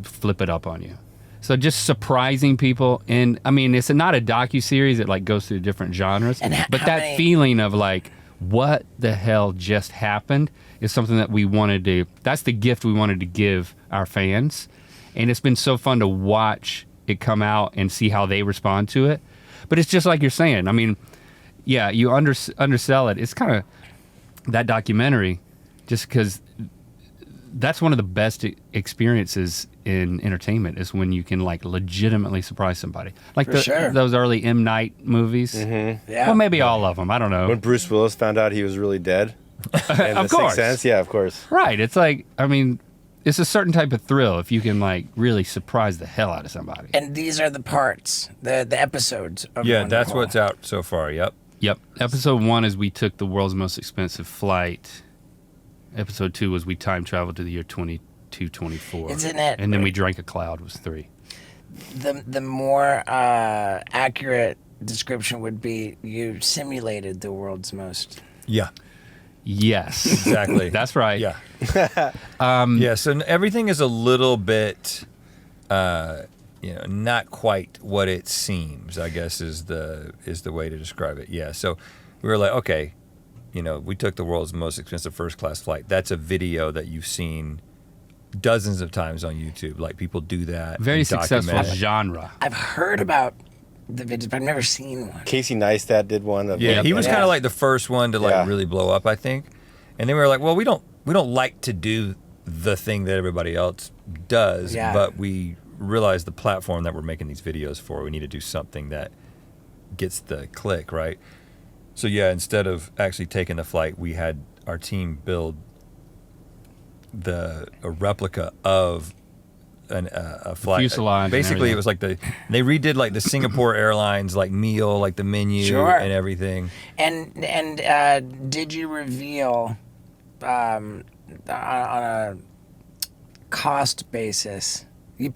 flip it up on you. So just surprising people, and I mean, it's not a docu-series. It like goes through different genres, And but how that many- feeling of like, what the hell just happened is something that we wanted to. That's the gift we wanted to give our fans, and it's been so fun to watch it come out and see how they respond to it. But it's just like you're saying. I mean, yeah, you undersell it. It's kind of that documentary, just because that's one of the best experiences in entertainment is when you can like legitimately surprise somebody. Like For sure. those early M. Night movies. Yeah. Well, maybe all of them. I don't know. When Bruce Willis found out he was really dead. And Of The course. Sixth Sense, yeah, of course. Right. It's like, I mean, it's a certain type of thrill if you can like really surprise the hell out of somebody. And these are the parts, the episodes of Yeah, that's Wonderful. what's out so far. Yep. Yep. Episode 1 is we took the world's most expensive flight. Episode 2 was we time traveled to the year 2224. Isn't it- And then we drank a cloud was 3. The more accurate description would be you simulated the world's most. Yeah. Yes. Exactly. That's right. Yeah. Yeah. So everything is a little bit, not quite what it seems, I guess is the way to describe it. Yeah. So we were like, okay, we took the world's most expensive first class flight. That's a video that you've seen dozens of times on YouTube. Like people do that. Very and successful document it. genre. I've heard about the videos, but I've never seen one. Casey Neistat did one. Of Yeah, he was Yeah. kind of like the first one to like Yeah. really blow up, I think. And then we were like, well, we don't like to do the thing that everybody else does, Yeah. but we realized the platform that we're making these videos for, we need to do something that gets the click, right? So yeah, instead of actually taking the flight, we had our team build a replica of a flight. Fuselage. Basically, it was like they redid like the Singapore Airlines like meal, like the menu Sure. and everything. And did you reveal on a cost basis? You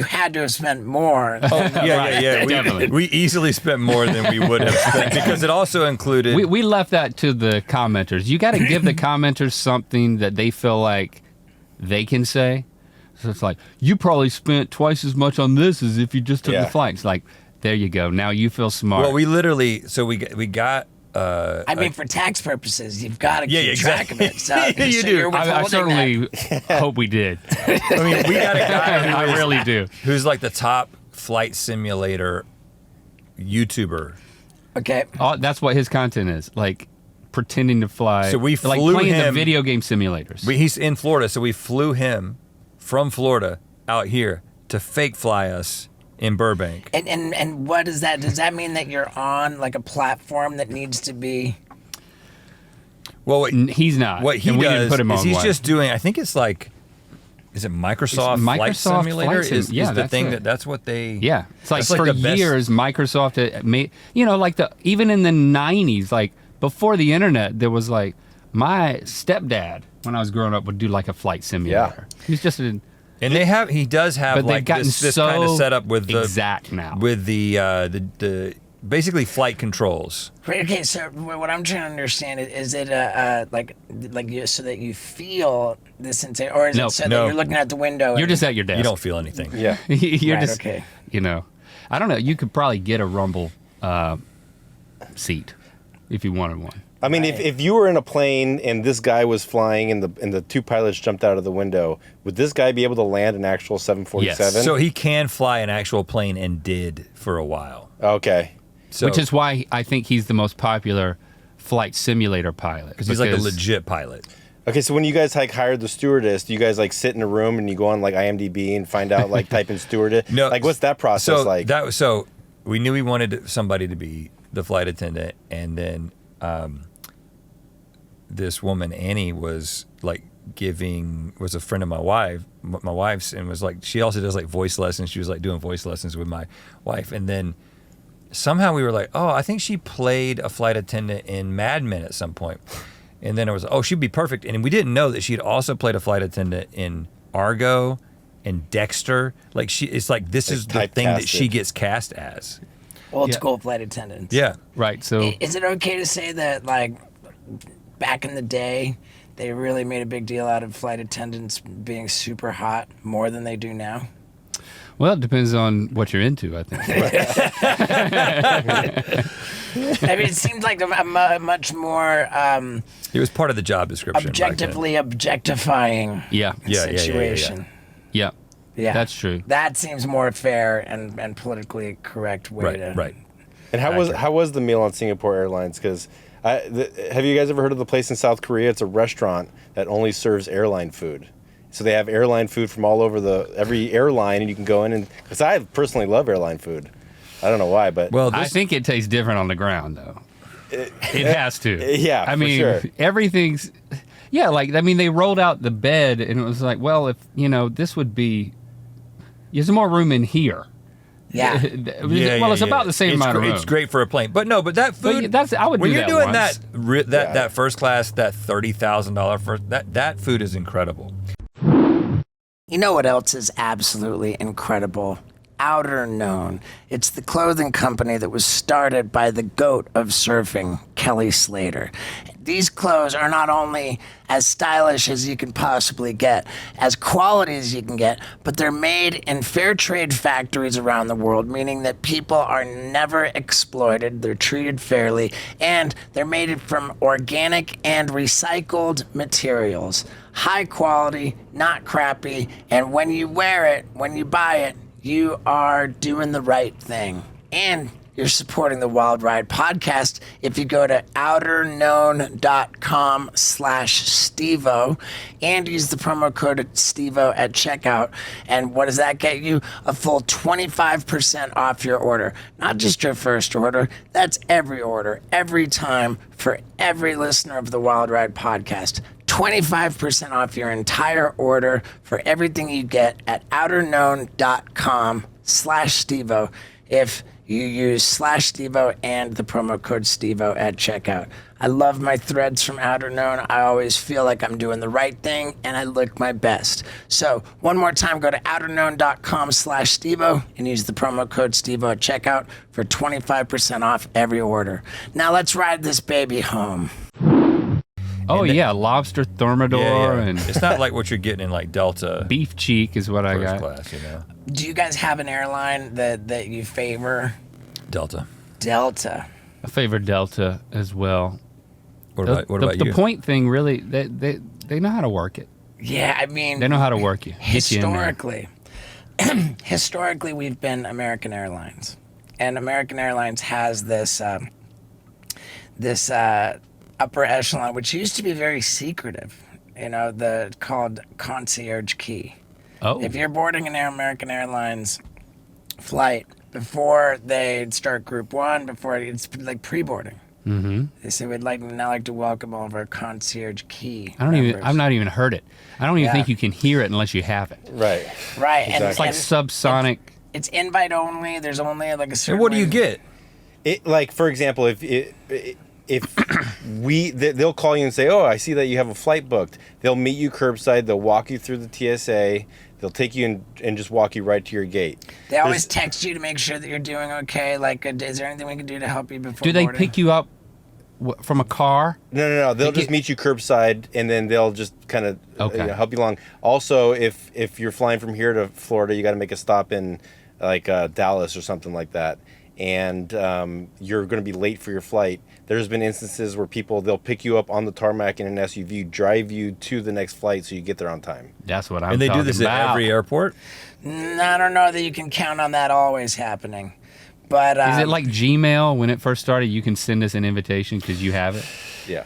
had to have spent more. Yeah. Definitely. We easily spent more than we would have spent because it also included. We left that to the commenters. You got to give the commenters something that they feel like they can say. So it's like, you probably spent twice as much on this as if you just took the flight. It's like, there you go. Now you feel smart. Well, we literally, so we got. I mean, for tax purposes, you've got to keep exactly. track of it. So, You so do. you're I withholding certainly hope we did. I mean, we got a guy I really do. who's like the top flight simulator YouTuber. that. Okay. That's what his content is. Like pretending to fly. So we like flew playing the him- video game simulators. He's in Florida, so we flew him from Florida out here to fake fly us in Burbank. And what is that? Does that mean that you're on like a platform that needs to be? Well, He's not. what he and we does didn't put him is on he's one. just doing. I think it's like, is it Microsoft, Flight Microsoft Simulator? Flight Sim- is yeah, the that's thing it. that's what they. Yeah, it's like That's like for the best- years Microsoft made, like even in the 90s, like before the internet, there was like my stepdad when I was growing up would do like a flight simulator. He's just an, And he does have but they've like gotten this so kind of setup with the exact now. with the basically flight controls. Right, okay, so what I'm trying to understand is it like you, so that you feel the sensation, or is No, it so no. that you're looking at the window? You're and, just at your desk. You don't feel anything. Yeah. You're Right, just okay. I don't know. You could probably get a rumble seat if you wanted one. I mean, if you were in a plane and this guy was flying and the two pilots jumped out of the window, would this guy be able to land an actual 747? Yes. So he can fly an actual plane and did for a while. Okay. So, Which is why I think he's the most popular flight simulator pilot. because he's like a legit pilot. Okay, so when you guys like hired the stewardess, do you guys like sit in a room and you go on like IMDb and find out like type in stewardess? No, Like what's that process so like? So we knew we wanted somebody to be the flight attendant, and then this woman Annie was like was a friend of my wife's, and was like, she also does like voice lessons. She was like doing voice lessons with my wife, and then somehow we were like, oh, I think she played a flight attendant in Mad Men at some point. And then it was, oh, she'd be perfect. And we didn't know that she'd also played a flight attendant in Argo and Dexter. Like it's like this Like is the thing that she typecasted. gets cast as. Old school flight attendants. Yeah. Right. So Is it okay to say that like back in the day, they really made a big deal out of flight attendants being super hot more than they do now? well, it depends on what you're into, I think. I mean, it seems like a much more It was part of the job description. back then. objectively objectifying Yeah. situation. Yeah. Yeah, That's true. That seems more fair and politically correct way to. Right. And how was the meal on Singapore Airlines? Because have you guys ever heard of the place in South Korea? It's a restaurant that only serves airline food. So they have airline food from all over every airline, and you can go in and because I personally love airline food. I don't know why, but Well, I think it tastes different on the ground, though. It has to. yeah, I for mean, sure. everything's. Yeah, like, I mean, they rolled out the bed, and it was like, well, if, this would be. There's more room in here. Yeah. Well, it's about the same amount of room. It's great for a plane, but that food. I would when do you're that doing once. that first class, that $30,000 first, that food is incredible. You know what else is absolutely incredible? Outer Known. It's the clothing company that was started by the GOAT of surfing, Kelly Slater. These clothes are not only as stylish as you can possibly get, as quality as you can get, but they're made in fair trade factories around the world, meaning that people are never exploited, they're treated fairly, and they're made from organic and recycled materials. High quality, not crappy, and when you wear it, when you buy it, you are doing the right thing. And you're supporting the Wild Ride podcast. If you go to outerknown.com/Stevo and use the promo code Stevo at checkout. And what does that get you? A full 25% off your order. Not just your first order. That's every order, every time, for every listener of the Wild Ride podcast. 25% off your entire order for everything you get at outerknown.com/Stevo if you use /Stevo and the promo code Stevo at checkout. I love my threads from Outer Known. I always feel like I'm doing the right thing and I look my best. So one more time, go to outerknown.com/Stevo and use the promo code Stevo at checkout for 25% off every order. Now let's ride this baby home. Oh yeah, lobster thermidor and it's not like what you're getting in like Delta beef cheek is what I first got. class, you know. Do you guys have an airline that you favor? Delta. Delta. I favor Delta as well. What about the you? point thing really, they know how to work it. Yeah, I mean, They know how to work you. Get you in there. historically, we've been American Airlines, and American Airlines has this upper echelon, which used to be very secretive. You know, called concierge key. Oh, If you're boarding an American Airlines flight before they start Group 1, before it's like pre-boarding. mm-hmm. They say we'd like to welcome all of our concierge key. I've not even heard it. I don't even Yeah. think you can hear it unless you have it. Right. Right, Exactly. It's like and subsonic. it's invite only. There's only like a certain. And what do you way- get? It, like, for example, if they'll call you and say, "Oh, I see that you have a flight booked." They'll meet you curbside. They'll walk you through the TSA. They'll take you in and just walk you right to your gate. They always text you to make sure that you're doing okay. Like, is there anything we can do to help you before? Do they boarding? pick you up from a car? No. They'll just meet you curbside, and then they'll just kind of Okay. help you along. Also, if you're flying from here to Florida, you got to make a stop in like Dallas or something like that, and you're going to be late for your flight. There's been instances where they'll pick you up on the tarmac in an SUV, drive you to the next flight so you get there on time. That's what I'm And they do talking this about. at every airport? I don't know that you can count on that always happening, but Is it like Gmail when it first started? You can send us an invitation because you have it. Yeah.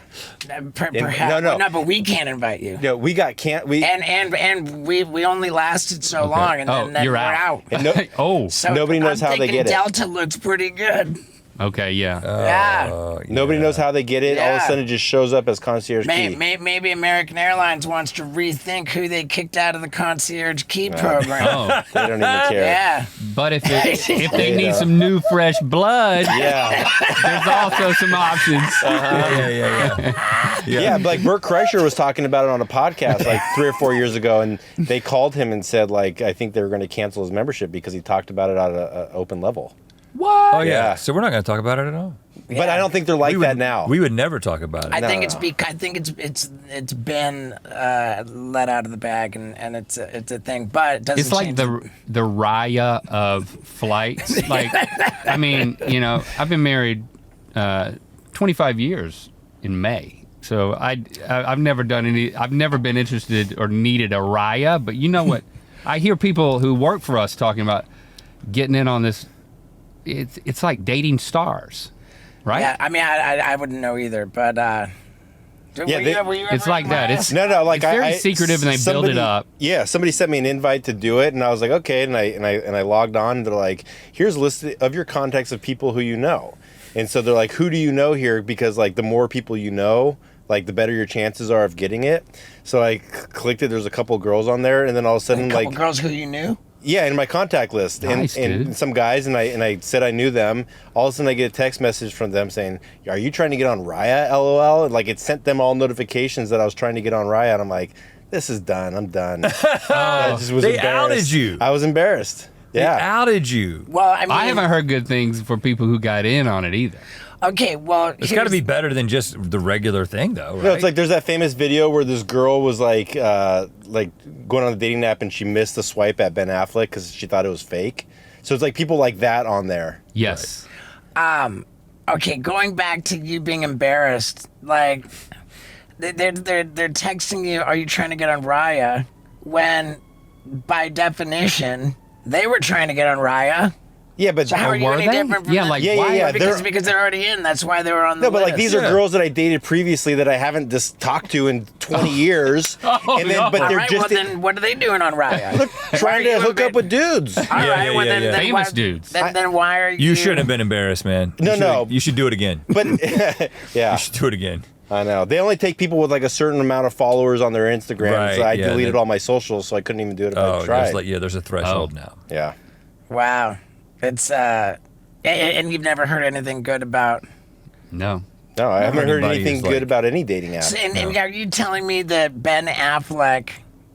perhaps? no. No, but we can't invite you. No, we And we only lasted so long, and then you're we're out. out. no, Oh, So Nobody knows I'm how they thinking get it. Delta looks pretty good. okay, yeah. Yeah. nobody knows how they get it. All of a Yeah. sudden, it just shows up as concierge key. Maybe American Airlines wants to rethink who they kicked out of the concierge key program. Oh, They don't even care. Yeah. but if they need some new fresh blood, Yeah. there's also some options. Yeah, like Bert Kreischer was talking about it on a podcast like 3 or 4 years ago, and they called him and said, like, I think they were going to cancel his membership because he talked about it at an open level. What? Oh, yeah. Yeah. So we're not going to talk about it at all. But I don't think they're like We would, that now. We would never talk about it. I think No. it's been let out of the bag, and it's a thing, but it doesn't. It's like change the Raya of flights. Like, I mean, you know, I've been married 25 years in May. So I've never done I've never been interested or needed a Raya, but you know what? I hear people who work for us talking about getting in on this. It's like dating stars, right? Yeah, I mean, I wouldn't know either, but Yeah, were you It's ever like in that. Raya? It's No, like it's very secretive, and they build it up. Yeah, somebody sent me an invite to do it, and I was like, okay, and I logged on. And they're like, here's a list of your contacts of people who you know, and so they're like, who do you know here? Because like the more people you know, like the better your chances are of getting it. So I clicked it. There's a couple girls on there, and then all of a sudden, A couple like, girls who you knew. yeah, in my contact list, Nice, and dude. some guys, and I said I knew them. All of a sudden, I get a text message from them saying, "Are you trying to get on Raya?" LOL. And, like, it sent them all notifications that I was trying to get on Raya, and I'm like, "This is done. I'm done." I just was They embarrassed. outed you. I was embarrassed. They Yeah. outed you. Well, I mean, I haven't heard good things for people who got in on it either. Okay, well, It's got to be better than just the regular thing, though, right? No, it's like there's that famous video where this girl was like going on the dating app and she missed the swipe at Ben Affleck because she thought it was fake. So it's like people like that on there. Yes. Okay, going back to you being embarrassed, like they're texting you, "Are you trying to get on Raya?" When, by definition, they were trying to get on Raya. Yeah, but So how are you were any they? different from Yeah, them? like, why- Because they're already in. That's why they were on the no, but list. like these are Yeah. girls that I dated previously that I haven't just talked to in 20 years, and then no. but All they're right, just well then, what are they doing on Riot? trying to hook up with dudes. All right, well then, yeah. then Famous why, dudes. Then why are you? You shouldn't have been embarrassed, man. No, no. You should do it again. But yeah, You should do it again. I know they only take people with like a certain amount of followers on their Instagram. Right, so I yeah, deleted they- all my socials, so I couldn't even do it if I Oh, tried. there's a threshold Oh. now. Yeah. Wow, it's and you've never heard anything good about. No. No, I haven't heard Anybody anything who's good like- about any dating app. And are you telling me that Ben Affleck?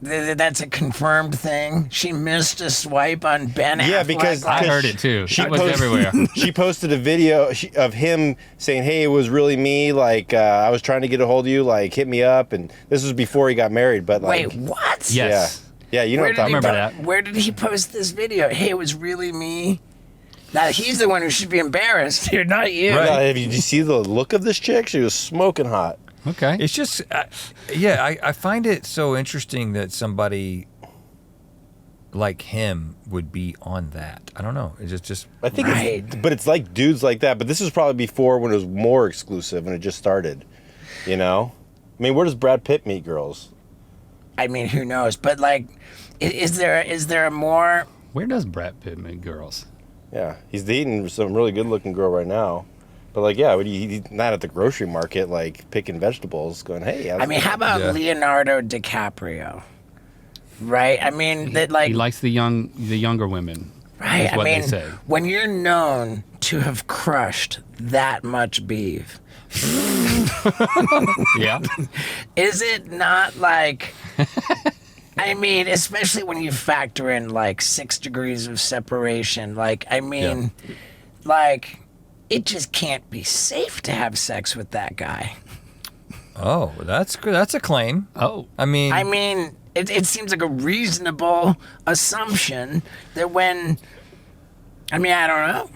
That's a confirmed thing. She missed a swipe on Ben Affleck. Yeah, because I heard it too. It was everywhere. She posted a video of him saying, "Hey, it was really me. Like I was trying to get a hold of you. Like hit me up." And this was before he got married. But like, wait, what? Yes. yeah, you know what I'm talking remember about. that. Where did he post this video? Hey, it was really me. Now he's the one who should be embarrassed here, not you. Did you see the look of this chick? She was smoking hot. Okay. It's just, I find it so interesting that somebody like him would be on that. I don't know. It's just I think, Right. but it's like dudes like that. But this was probably before when it was more exclusive and it just started. You know, I mean, where does Brad Pitt meet girls? I mean, who knows? But like, is there a more? Where does Brad Pitt meet girls? Yeah, he's dating some really good-looking girl right now. But like, yeah, he's not at the grocery market like picking vegetables, going, "Hey." I mean, how about Yeah. Leonardo DiCaprio? Right. I mean, that like. He likes the younger women. Right. Is what I mean, they say. when you're known to have crushed that much beef, Yeah. is it not like? I mean, especially when you factor in like 6 degrees of separation. Like, I mean, like, it just can't be safe to have sex with that guy. oh, that's good. That's a claim. Oh. I mean, It seems like a reasonable assumption that when. I mean, I don't know.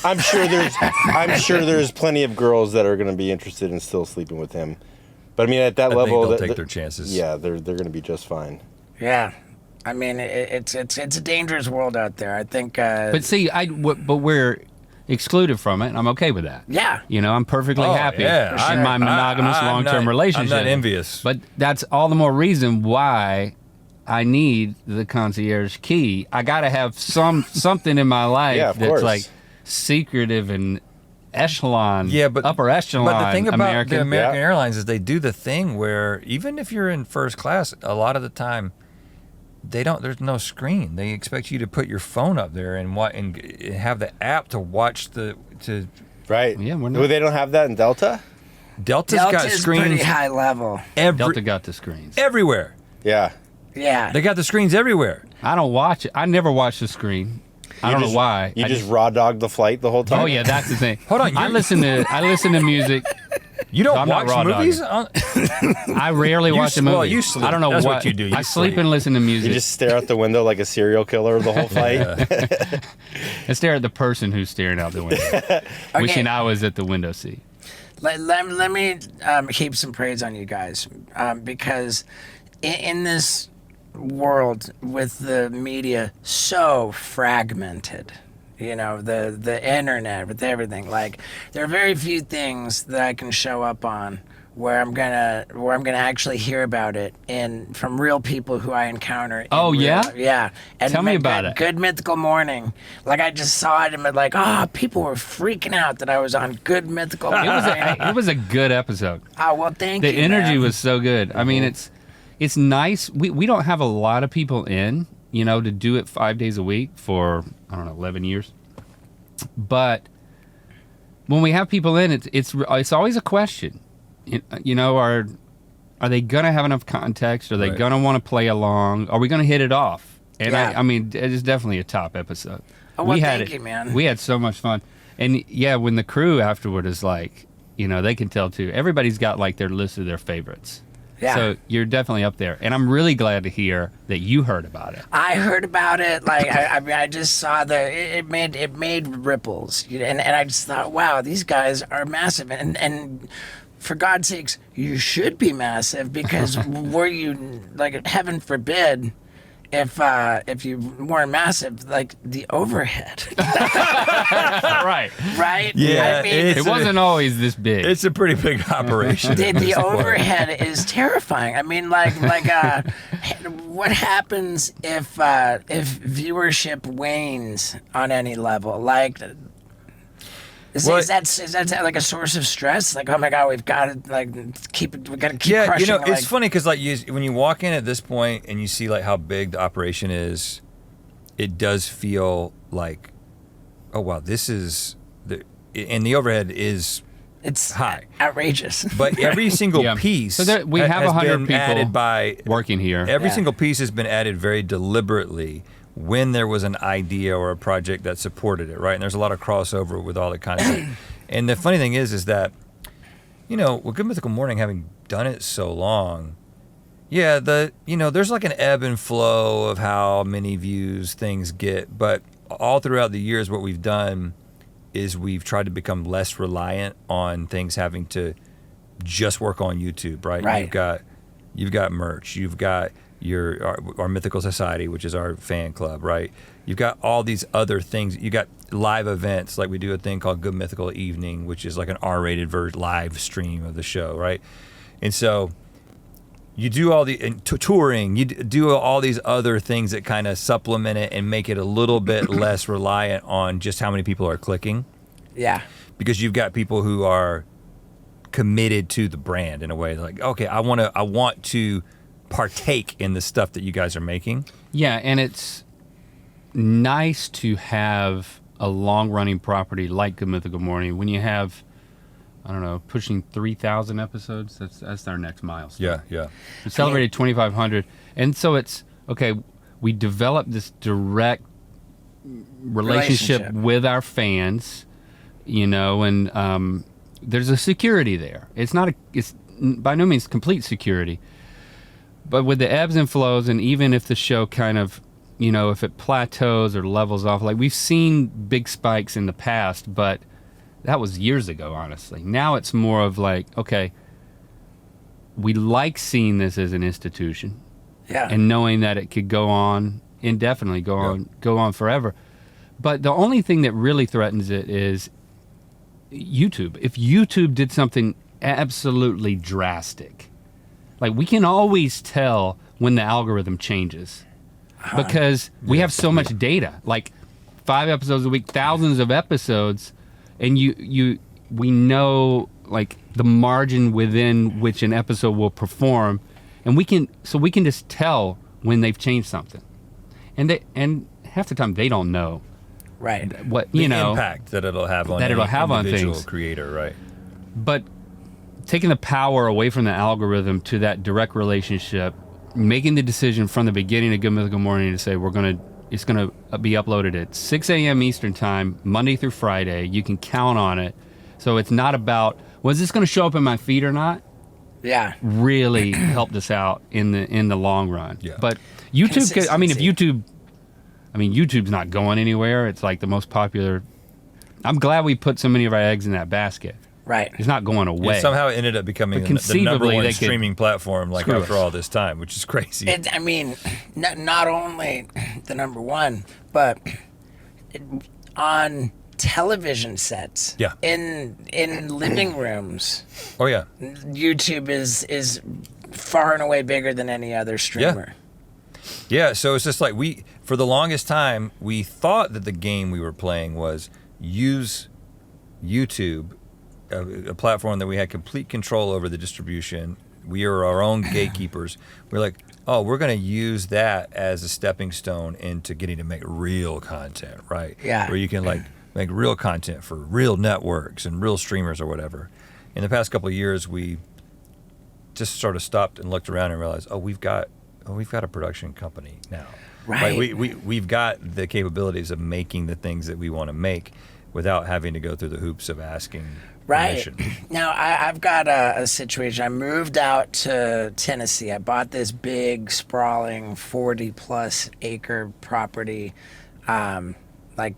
I'm sure there's plenty of girls that are going to be interested in still sleeping with him. But I mean, at that I level, think they'll take their chances. Yeah, they're going to be just fine. Yeah. I mean, it's a dangerous world out there. I think. But see, but we're excluded from it, and I'm okay with that. Yeah. You know, I'm perfectly Oh, happy yeah. in my monogamous I'm long-term not- relationship. I'm not envious. But that's all the more reason why I need the concierge key. I got to have something in my life Yeah, of that's course. like secretive and echelon, Yeah, but upper echelon. But the thing about American. the American Yeah. Airlines is they do the thing where even if you're in first class, a lot of the time they don't. There's no screen. They expect you to put your phone up there and have the app to watch to. Right? Yeah, we're not- Well, they don't have that in Delta. Delta's got Delta's pretty screens high level. Delta got the screens. everywhere. Yeah. Yeah. They got the screens everywhere. I don't watch it. I never watch the screen. I don't know why. You I just raw dog the flight the whole time. Oh yeah, that's the thing. Hold on, I you- listen to music. You don't I'm not watch raw movies? I rarely watch a movie. well, you sleep. I don't know That's what. what you do. You I sleep sleep. and listen to You music. just stare out the window like a serial killer the whole flight. I stare at the person who's staring out the window, wishing I was at the window seat. Let me heap some praise on you guys because in this world with the media so fragmented, you know, the internet with everything, like there are very few things that I can show up on where I'm gonna actually hear about it from real people who I encounter. Oh, yeah? Yeah. And Tell me about it. Good Mythical Morning. Like I just saw it and I'm like, people were freaking out that I was on Good Mythical Morning. It was a good episode. Oh, well, thank The you. energy man. was so good. I mean, it's nice. We don't have a lot of people in, you know, to do it 5 days a week for, I don't know, 11 years. But when we have people in, it's always a question. You know, are they going to have enough context? Are they Right. going to want to play along? Are we going to hit it off? And Yeah. I mean, it is definitely a top episode. Oh, well, we had thank it, you, man. We had so much fun. And yeah, when the crew afterward is like, you know, they can tell too. Everybody's got like their list of their favorites. Yeah. So you're definitely up there. And I'm really glad to hear that you heard about it. I heard about it. Like I mean, I just saw it made ripples, and I just thought, wow, these guys are massive, and for God's sakes, you should be massive because were you like, heaven forbid, if you weren't massive, like the overhead, Right. right? Yeah, I mean, It wasn't always this big. It's a pretty big operation. the overhead is terrifying. I mean, what happens if viewership wanes on any level? Like, is that like a source of stress? Like, oh my God, we've got to keep crushing. It's funny because when you walk in at this point and you see like how big the operation is, it does feel like, oh wow, this is and the overhead is it's high, outrageous. but every single Yeah. piece So we have has 100 been people added by working here. Every Yeah. single piece has been added very deliberately when there was an idea or a project that supported it, right? And there's a lot of crossover with all the content. And the funny thing is that, with Good Mythical Morning having done it so long, there's like an ebb and flow of how many views things get. But all throughout the years, what we've done is we've tried to become less reliant on things having to just work on YouTube, right? Right. You've got merch, you've got our Mythical Society, which is our fan club, right? You've got all these other things. You got live events, like we do a thing called Good Mythical Evening, which is like an R-rated live stream of the show, right? And so you do all touring, you do all these other things that kind of supplement it and make it a little bit less reliant on just how many people are clicking. Yeah. Because you've got people who are committed to the brand in a way, like, okay, I want to partake in the stuff that you guys are making. Yeah, and it's nice to have a long-running property like Good Mythical Morning when you have, I don't know, pushing 3,000 episodes. That's our next milestone. Yeah. We celebrated 2,500, and so it's okay. We developed this direct relationship with our fans, and there's a security there. It's by no means complete security. But with the ebbs and flows, and even if the show kind of, if it plateaus or levels off, like we've seen big spikes in the past, but that was years ago, honestly. Now it's more of like, okay, we like seeing this as an institution, and knowing that it could go on indefinitely, go on forever. But the only thing that really threatens it is YouTube. If YouTube did something absolutely drastic, like we can always tell when the algorithm changes because we have so much data, like 5 episodes a week, thousands of episodes, and we know like the margin within which an episode will perform, and we can just tell when they've changed something, and half the time they don't know, right? What the impact that it'll have on individual things. Creator, right? But taking the power away from the algorithm to that direct relationship, making the decision from the beginning of Good Mythical Morning to say it's gonna be uploaded at 6 a.m. Eastern time, Monday through Friday. You can count on it. So it's not about, was this gonna show up in my feed or not? Yeah. Really helped us out in the long run. Yeah. But YouTube, Consistency. YouTube's not going anywhere. It's like the most popular. I'm glad we put so many of our eggs in that basket. Right. It's not going away. It somehow ended up becoming the number conceivably, one they could streaming platform screw after us. all this time, which is crazy. Not only the number one, but on television sets. Yeah. In living rooms. Oh yeah. YouTube is far and away bigger than any other streamer. Yeah, so it's just like for the longest time, we thought that the game we were playing was use YouTube, a platform that we had complete control over the distribution. We are our own gatekeepers. We're like, oh, we're going to use that as a stepping stone into getting to make real content, right? Yeah. Where you can like make real content for real networks and real streamers or whatever. In the past couple of years, we just sort of stopped and looked around and realized, we've got a production company now. Right. We've got the capabilities of making the things that we want to make without having to go through the hoops of asking permission. Now, I've got a situation. I moved out to Tennessee. I bought this big, sprawling 40-plus acre property, like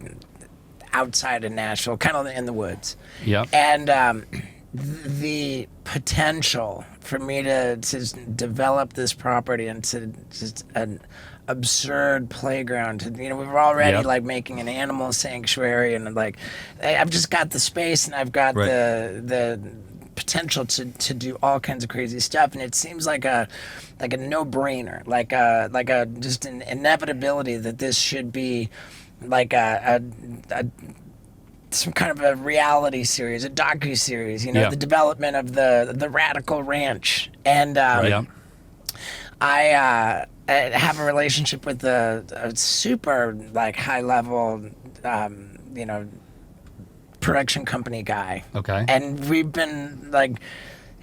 outside of Nashville, kind of in the woods. Yep. And the potential for me to develop this property into just an absurd playground. You know, we were already Yep. like making an animal sanctuary, and like I've just got the space, and I've got Right. the potential to do all kinds of crazy stuff, and it seems like a no-brainer, like a just an inevitability that this should be like a some kind of a reality series, a docu-series, you know, Yeah. the development of the Radical Ranch. And Yeah. I have a relationship with a super like high-level, you know, production company guy. Okay. And we've been like,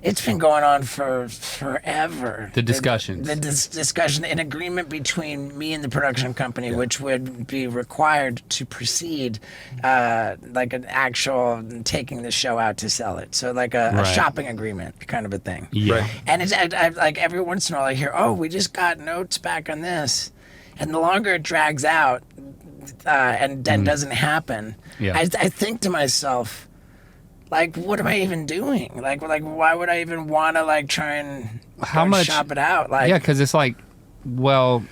it's been going on for forever. The discussions. The discussion, an agreement between me and the production company, which would be required to proceed, like an actual taking the show out to sell it. So like a Right. shopping agreement kind of a thing. Yeah. Right. And it's I like every once in a while I hear, oh, we just got notes back on this, and the longer it drags out, and doesn't happen, Yeah. I think to myself, like, what am I even doing? Like why would I even want to like try and How go and much- shop it out? Like, Yeah, because it's like, well,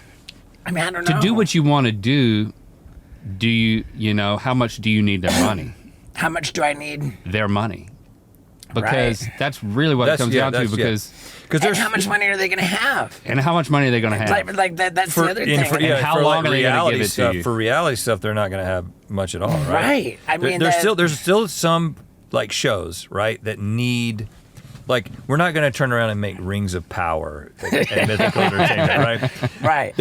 I mean, I don't to know. do what you want to do you know, how much do you need their money? How much do I need? Their money. Because Right. that's really what it comes down to, because because And how much money are they going to have? and how much money are they going to have? Like that's for, the other and thing. for, yeah, how for long like are they gonna reality give it to stuff, you? For reality stuff, they're not going to have much at all, right? Right. I mean, there's still some like shows, right, that need, like, we're not going to turn around and make Rings of Power and Mythical Entertainment, right? right.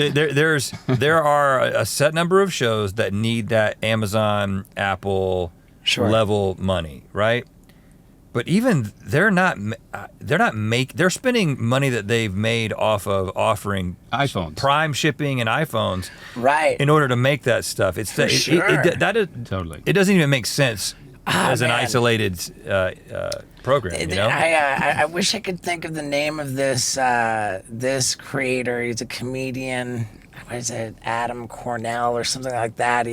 There are a set number of shows that need that Amazon, Apple Sure. level money, right? But even they're spending money that they've made off of offering iPhones. Prime shipping and iPhones Right. in order to make that stuff. It's that sure. Totally. it doesn't even make sense as an man. isolated program. You know, I wish I could think of the name of this creator. He's a comedian. What is it? Adam Cornell or something like that.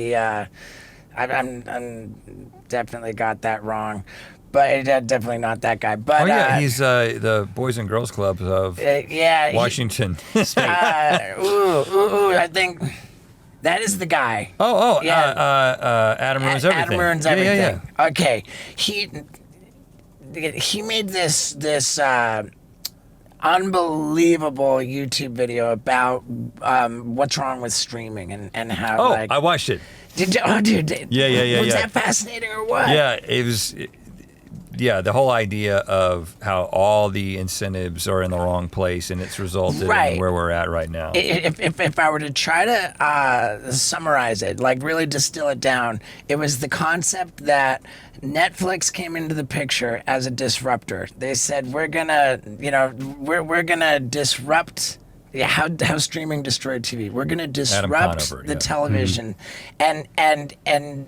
I'm definitely got that wrong, but definitely not that guy. But oh yeah, he's the Boys and Girls Club of yeah, Washington. I think that is the guy. Yeah. Adam ruins everything. Adam ruins Yeah, everything. yeah. Okay, he made this unbelievable YouTube video about what's wrong with streaming and how Oh, like I watched it. did you, oh dude Yeah. was that fascinating or what? Yeah, it was. Yeah, the whole idea of how all the incentives are in the wrong place, and it's resulted Right. in where we're at right now. If I were to try to summarize it, like really distill it down, it was the concept that Netflix came into the picture as a disruptor. They said we're gonna disrupt how streaming destroyed TV. We're gonna disrupt Conover, the yeah. television, and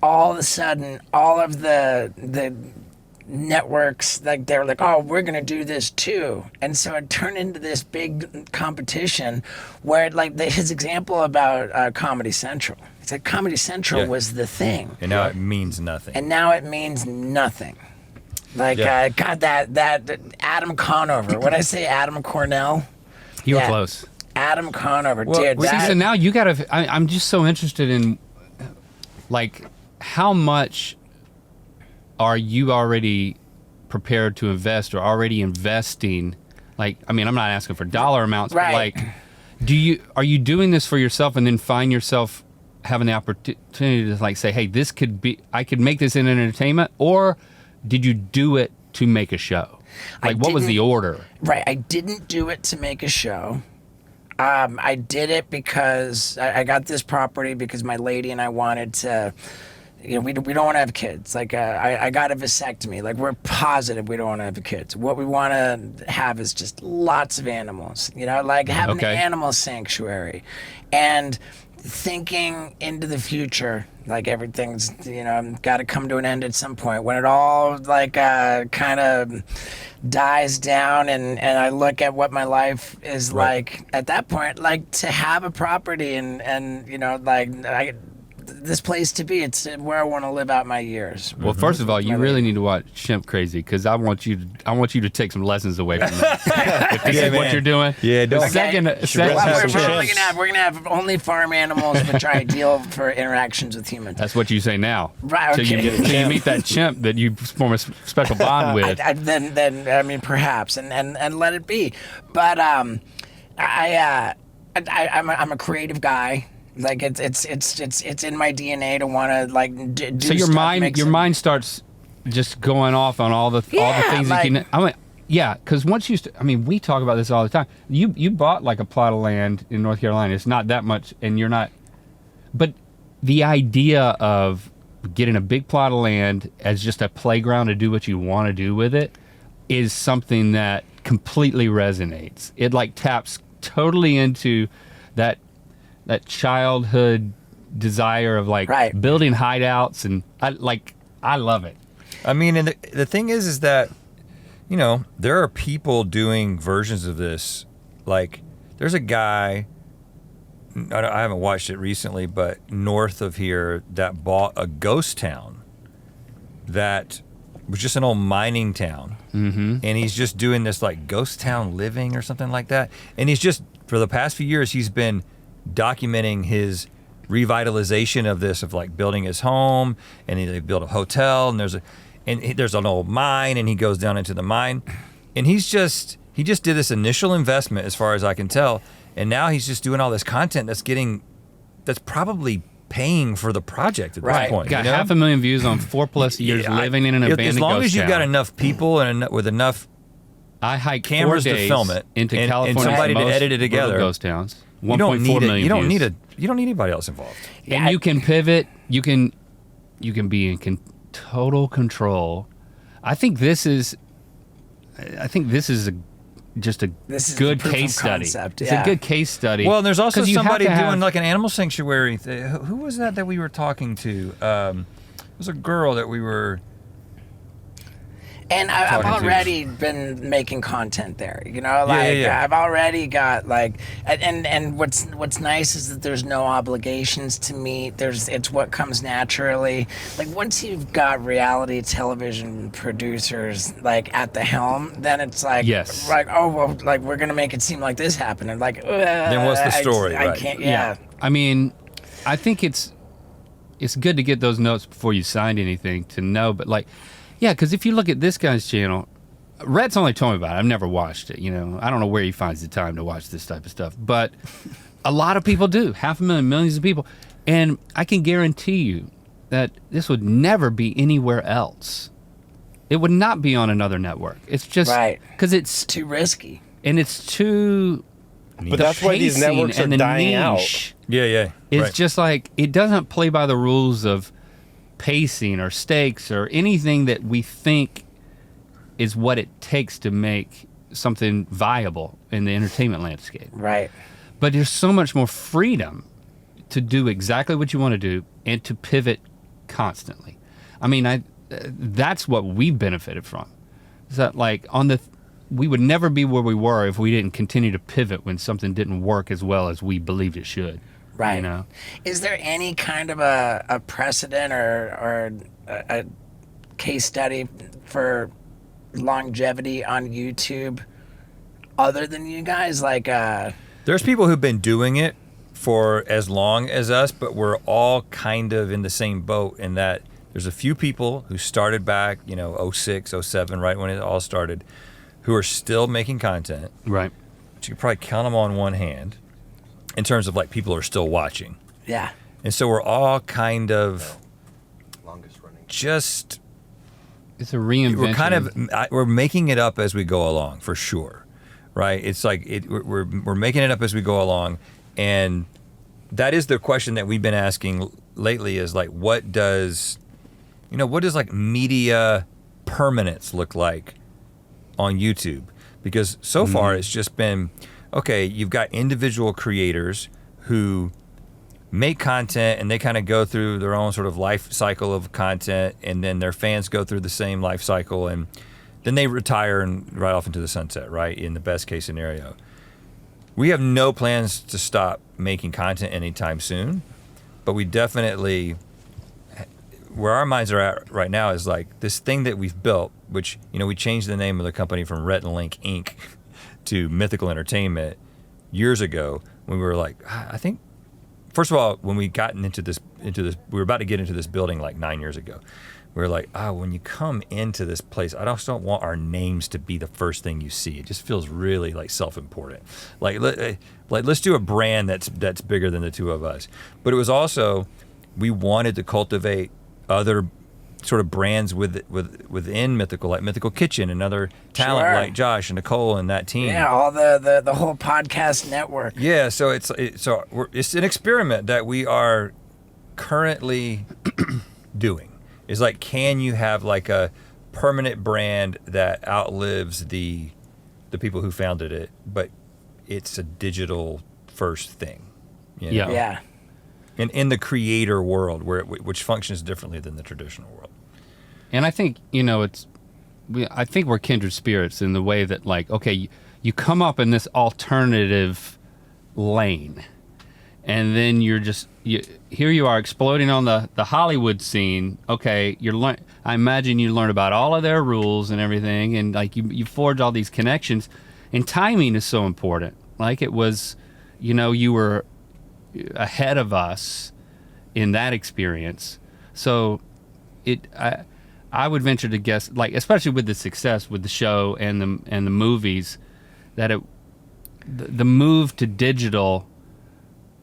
all of a sudden, all of the networks, like they're like, oh, we're gonna do this too, and so it turned into this big competition where like his example about Comedy Central, it's like Comedy Central Yeah. was the thing, And now it means nothing. and now it means nothing. Like Yeah. God, that Adam Conover, what I say, Adam Cornell, You were Yeah. close. Adam Conover, Well, dude. see, See, that- so now you gotta. I'm just so interested in, like, how much are you already prepared to invest or already investing? Like, I mean, I'm not asking for dollar amounts, Right. but like, are you doing this for yourself and then find yourself having the opportunity to like say, hey, I could make this in entertainment, or did you do it to make a show? Like, what was the didn't- order? Right, I didn't do it to make a show. I did it because I got this property because my lady and I wanted to, you know, we don't want to have kids. Like, I got a vasectomy. Like, we're positive we don't want to have kids. What we want to have is just lots of animals, you know, like having Okay. an animal sanctuary. And thinking into the future, like everything's, you know, got to come to an end at some point when it all like kind of dies down, and I look at what my life is like at that point, like to have a property and you know, like this place to be. It's where I want to live out my years. Well, first of all, you really need to watch Chimp Crazy because I want you to take some lessons away from that. If this is what you're doing. Yeah, don't. Second, We're gonna have only farm animals, which are ideal for interactions with humans. that's what you say now. Right, Till okay. you meet that chimp that you form a special bond with. Then I mean, perhaps, and let it be. But I'm a creative guy. Like it's in my DNA to want to like do. So your mind starts just going off on all the things like, you can. I mean, yeah, because once you, we talk about this all the time. You bought like a plot of land in North Carolina. It's not that much, and you're not. But the idea of getting a big plot of land as just a playground to do what you want to do with it is something that completely resonates. It like taps totally into that childhood desire of like building hideouts, and I love it. I mean, and the thing is that, you know, there are people doing versions of this. Like, there's a guy, I haven't watched it recently, but north of here that bought a ghost town that was just an old mining town. Mm-hmm. And he's just doing this like ghost town living or something like that. And he's just, for the past few years, he's been documenting his revitalization of this, of like building his home, and they built a hotel, and there's an old mine, and he goes down into the mine, and he just did this initial investment, as far as I can tell, and now he's just doing all this content that's probably paying for the project at this point. Got 500,000 views on 4+ years living in an abandoned ghost town. As long as you've got enough people and with enough I hiked cameras 4 to days film it into and California's somebody to most edit it together. ghost towns. You don't need 1.4 million you don't views. need anybody else involved. And you can pivot. You can be in total control. I think this is just a good case study. It's a good case study. Well, and there's also 'cause you somebody have to doing like an animal sanctuary. Who was that we were talking to? It was a girl that we were. And I've already been making content there, you know, like I've already got like, and what's nice is that there's no obligations to meet. It's what comes naturally. Like once you've got reality television producers like at the helm, then it's like, like, oh, well, like we're going to make it seem like this happened. And like, then what's the story? I can't, yeah. I mean, I think it's good to get those notes before you signed anything to know, but like, yeah, because if you look at this guy's channel, Rhett's only told me about it. I've never watched it, you know. I don't know where he finds the time to watch this type of stuff. But a lot of people do. 500,000, millions of people. And I can guarantee you that this would never be anywhere else. It would not be on another network. It's just because it's too risky. And it's too... But that's why these networks are dying out. Yeah. It's just like, it doesn't play by the rules of pacing or stakes or anything that we think is what it takes to make something viable in the entertainment landscape. Right. But there's so much more freedom to do exactly what you want to do and to pivot constantly. I mean, that's what we've benefited from. Is that like we would never be where we were if we didn't continue to pivot when something didn't work as well as we believed it should. Right. You know? Is there any kind of a precedent or a case study for longevity on YouTube other than you guys? Like, there's people who've been doing it for as long as us, but we're all kind of in the same boat in that there's a few people who started back, you know, 06, 07, right when it all started, who are still making content. Right. But you could probably count them on one hand. In terms of like people are still watching. Yeah. And so we're all kind of just. It's a reinvention. We're making it up as we go along, for sure, right? It's like we're making it up as we go along, and that is the question that we've been asking lately. Is like, what does like media permanence look like on YouTube? Because so far it's just been. Okay, you've got individual creators who make content and they kind of go through their own sort of life cycle of content, and then their fans go through the same life cycle, and then they retire and ride off into the sunset, right? In the best case scenario. We have no plans to stop making content anytime soon, but we definitely, where our minds are at right now is like this thing that we've built, which, we changed the name of the company from Rhett and Link Inc. to Mythical Entertainment years ago when we were like, I think, first of all, when we got into this, we were about to get into this building like 9 years ago. We were like, when you come into this place, I just don't want our names to be the first thing you see. It just feels really like self-important. Like let's do a brand that's bigger than the two of us. But it was also, we wanted to cultivate other sort of brands within Mythical, like Mythical Kitchen and other talent like Josh and Nicole and that team. Yeah, all the whole podcast network. Yeah, so it's an experiment that we are currently doing. It's like, can you have like a permanent brand that outlives the people who founded it, but it's a digital first thing? Yeah. In the creator world, which functions differently than the traditional world. And I think, I think we're kindred spirits in the way that, like, okay, you come up in this alternative lane, and then here you are exploding on the Hollywood scene. Okay, I imagine you learn about all of their rules and everything, and like you forge all these connections, and timing is so important. Like it was, you were ahead of us in that experience. So I would venture to guess, like, especially with the success with the show and the movies, that the move to digital,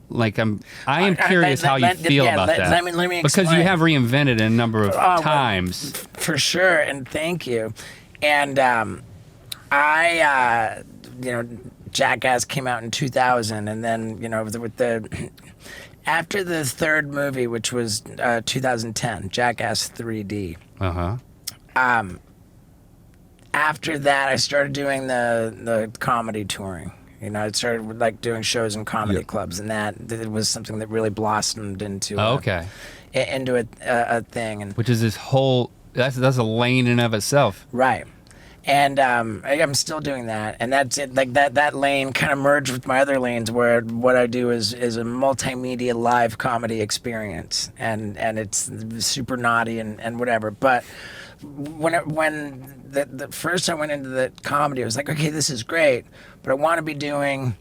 like I am curious how you feel about that. Let me explain. Because you have reinvented it a number of times. For sure, and thank you. And I Jackass came out in 2000, and then with the after the third movie, which was 2010, Jackass 3D. After that, I started doing the comedy touring. I started like doing shows in comedy clubs, and that it was something that really blossomed into into a thing. And which is this whole that's a lane in of itself, right? And I'm still doing that, and that's it. Like that lane kind of merged with my other lanes, where what I do is a multimedia live comedy experience, and it's super naughty and whatever. But when the first I went into the comedy, I was like, okay, this is great, but I want to be doing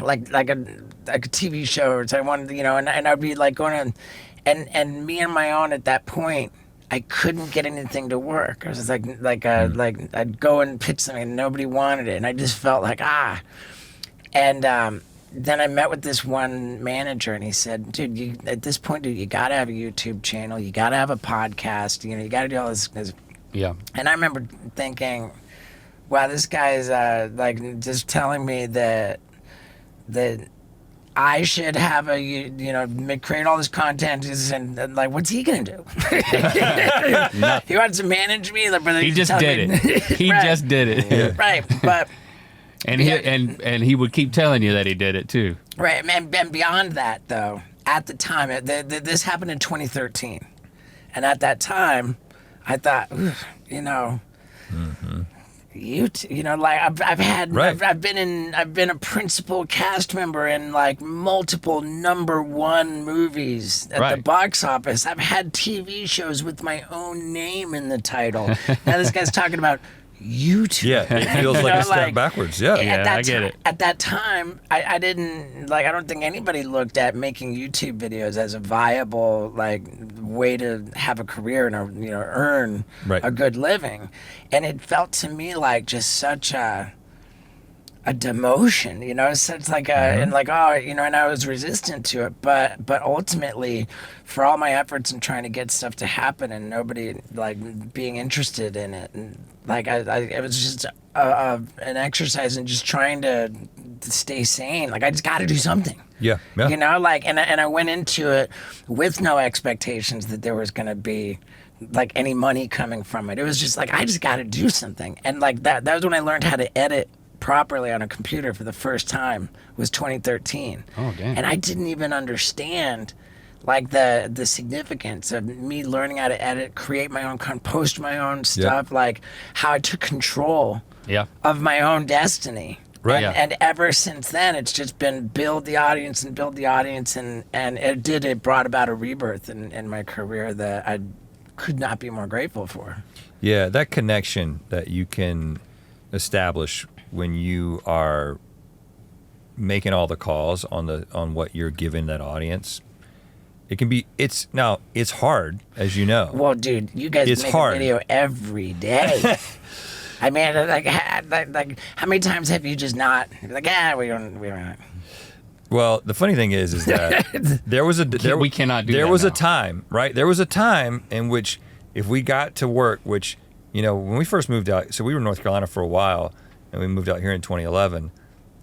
like a TV show. So I wanted, and I'd be like going on, and me and my own at that point, I couldn't get anything to work. I was like I'd go and pitch something and nobody wanted it, and I just felt like and then I met with this one manager, and he said, dude, at this point, you got to have a YouTube channel, you got to have a podcast, you got to do all this. Yeah. And I remember thinking, wow, this guy's like just telling me that I should have create all this content, and like, what's he gonna do? He wants to manage me. He just did it. He just did it. Right, but and he would keep telling you that he did it too. Right, and beyond that, though, at the time, this happened in 2013, and at that time, I thought, I've been a principal cast member in like multiple #1 movies at the box office. I've had TV shows with my own name in the title. Now this guy's talking about YouTube. Yeah, it feels like a step backwards. Yeah, I get it. At that time, I didn't I don't think anybody looked at making YouTube videos as a viable way to have a career and earn a good living, and it felt to me like just such a demotion, such like and I was resistant to it, but ultimately, for all my efforts in trying to get stuff to happen and nobody being interested in it, and it was just an exercise in just trying to stay sane. I just got to do something. Yeah. And I went into it with no expectations that there was going to be any money coming from it. It was just I just got to do something, and that was when I learned how to edit properly on a computer for the first time. Was 2013. Oh, damn. And I didn't even understand the significance of me learning how to edit, create my own post my own stuff, how I took control of my own destiny. Right. And ever since then, it's just been build the audience, and it brought about a rebirth in my career that I could not be more grateful for. Yeah, that connection that you can establish when you are making all the calls on what you're giving that audience. It's hard, as you know. Well, dude, you guys It's make hard. a video every day. I mean, like, how many times have you just not like, we don't. Well, the funny thing is that We cannot do There that was a now. time, right? There was a time in which if we got to work, which, when we first moved out, so we were in North Carolina for a while, and we moved out here in 2011.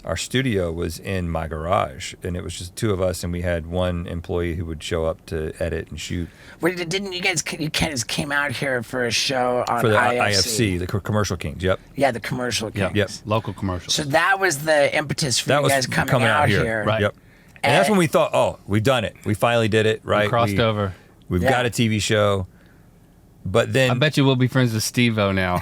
Our studio was in my garage, and it was just two of us, and we had one employee who would show up to edit and shoot Wait, didn't you guys came out here for a show on for the IFC? the Commercial Kings. Yep. Yeah, the commercial kings. Yep. Local commercials. So that was the impetus for That you was guys coming out here. Right. Yep. And that's when we thought, oh, we've done it. We finally did it, right? Crossed over. We've Yeah. got a TV show. But then I bet you we'll be friends with Steve-O now.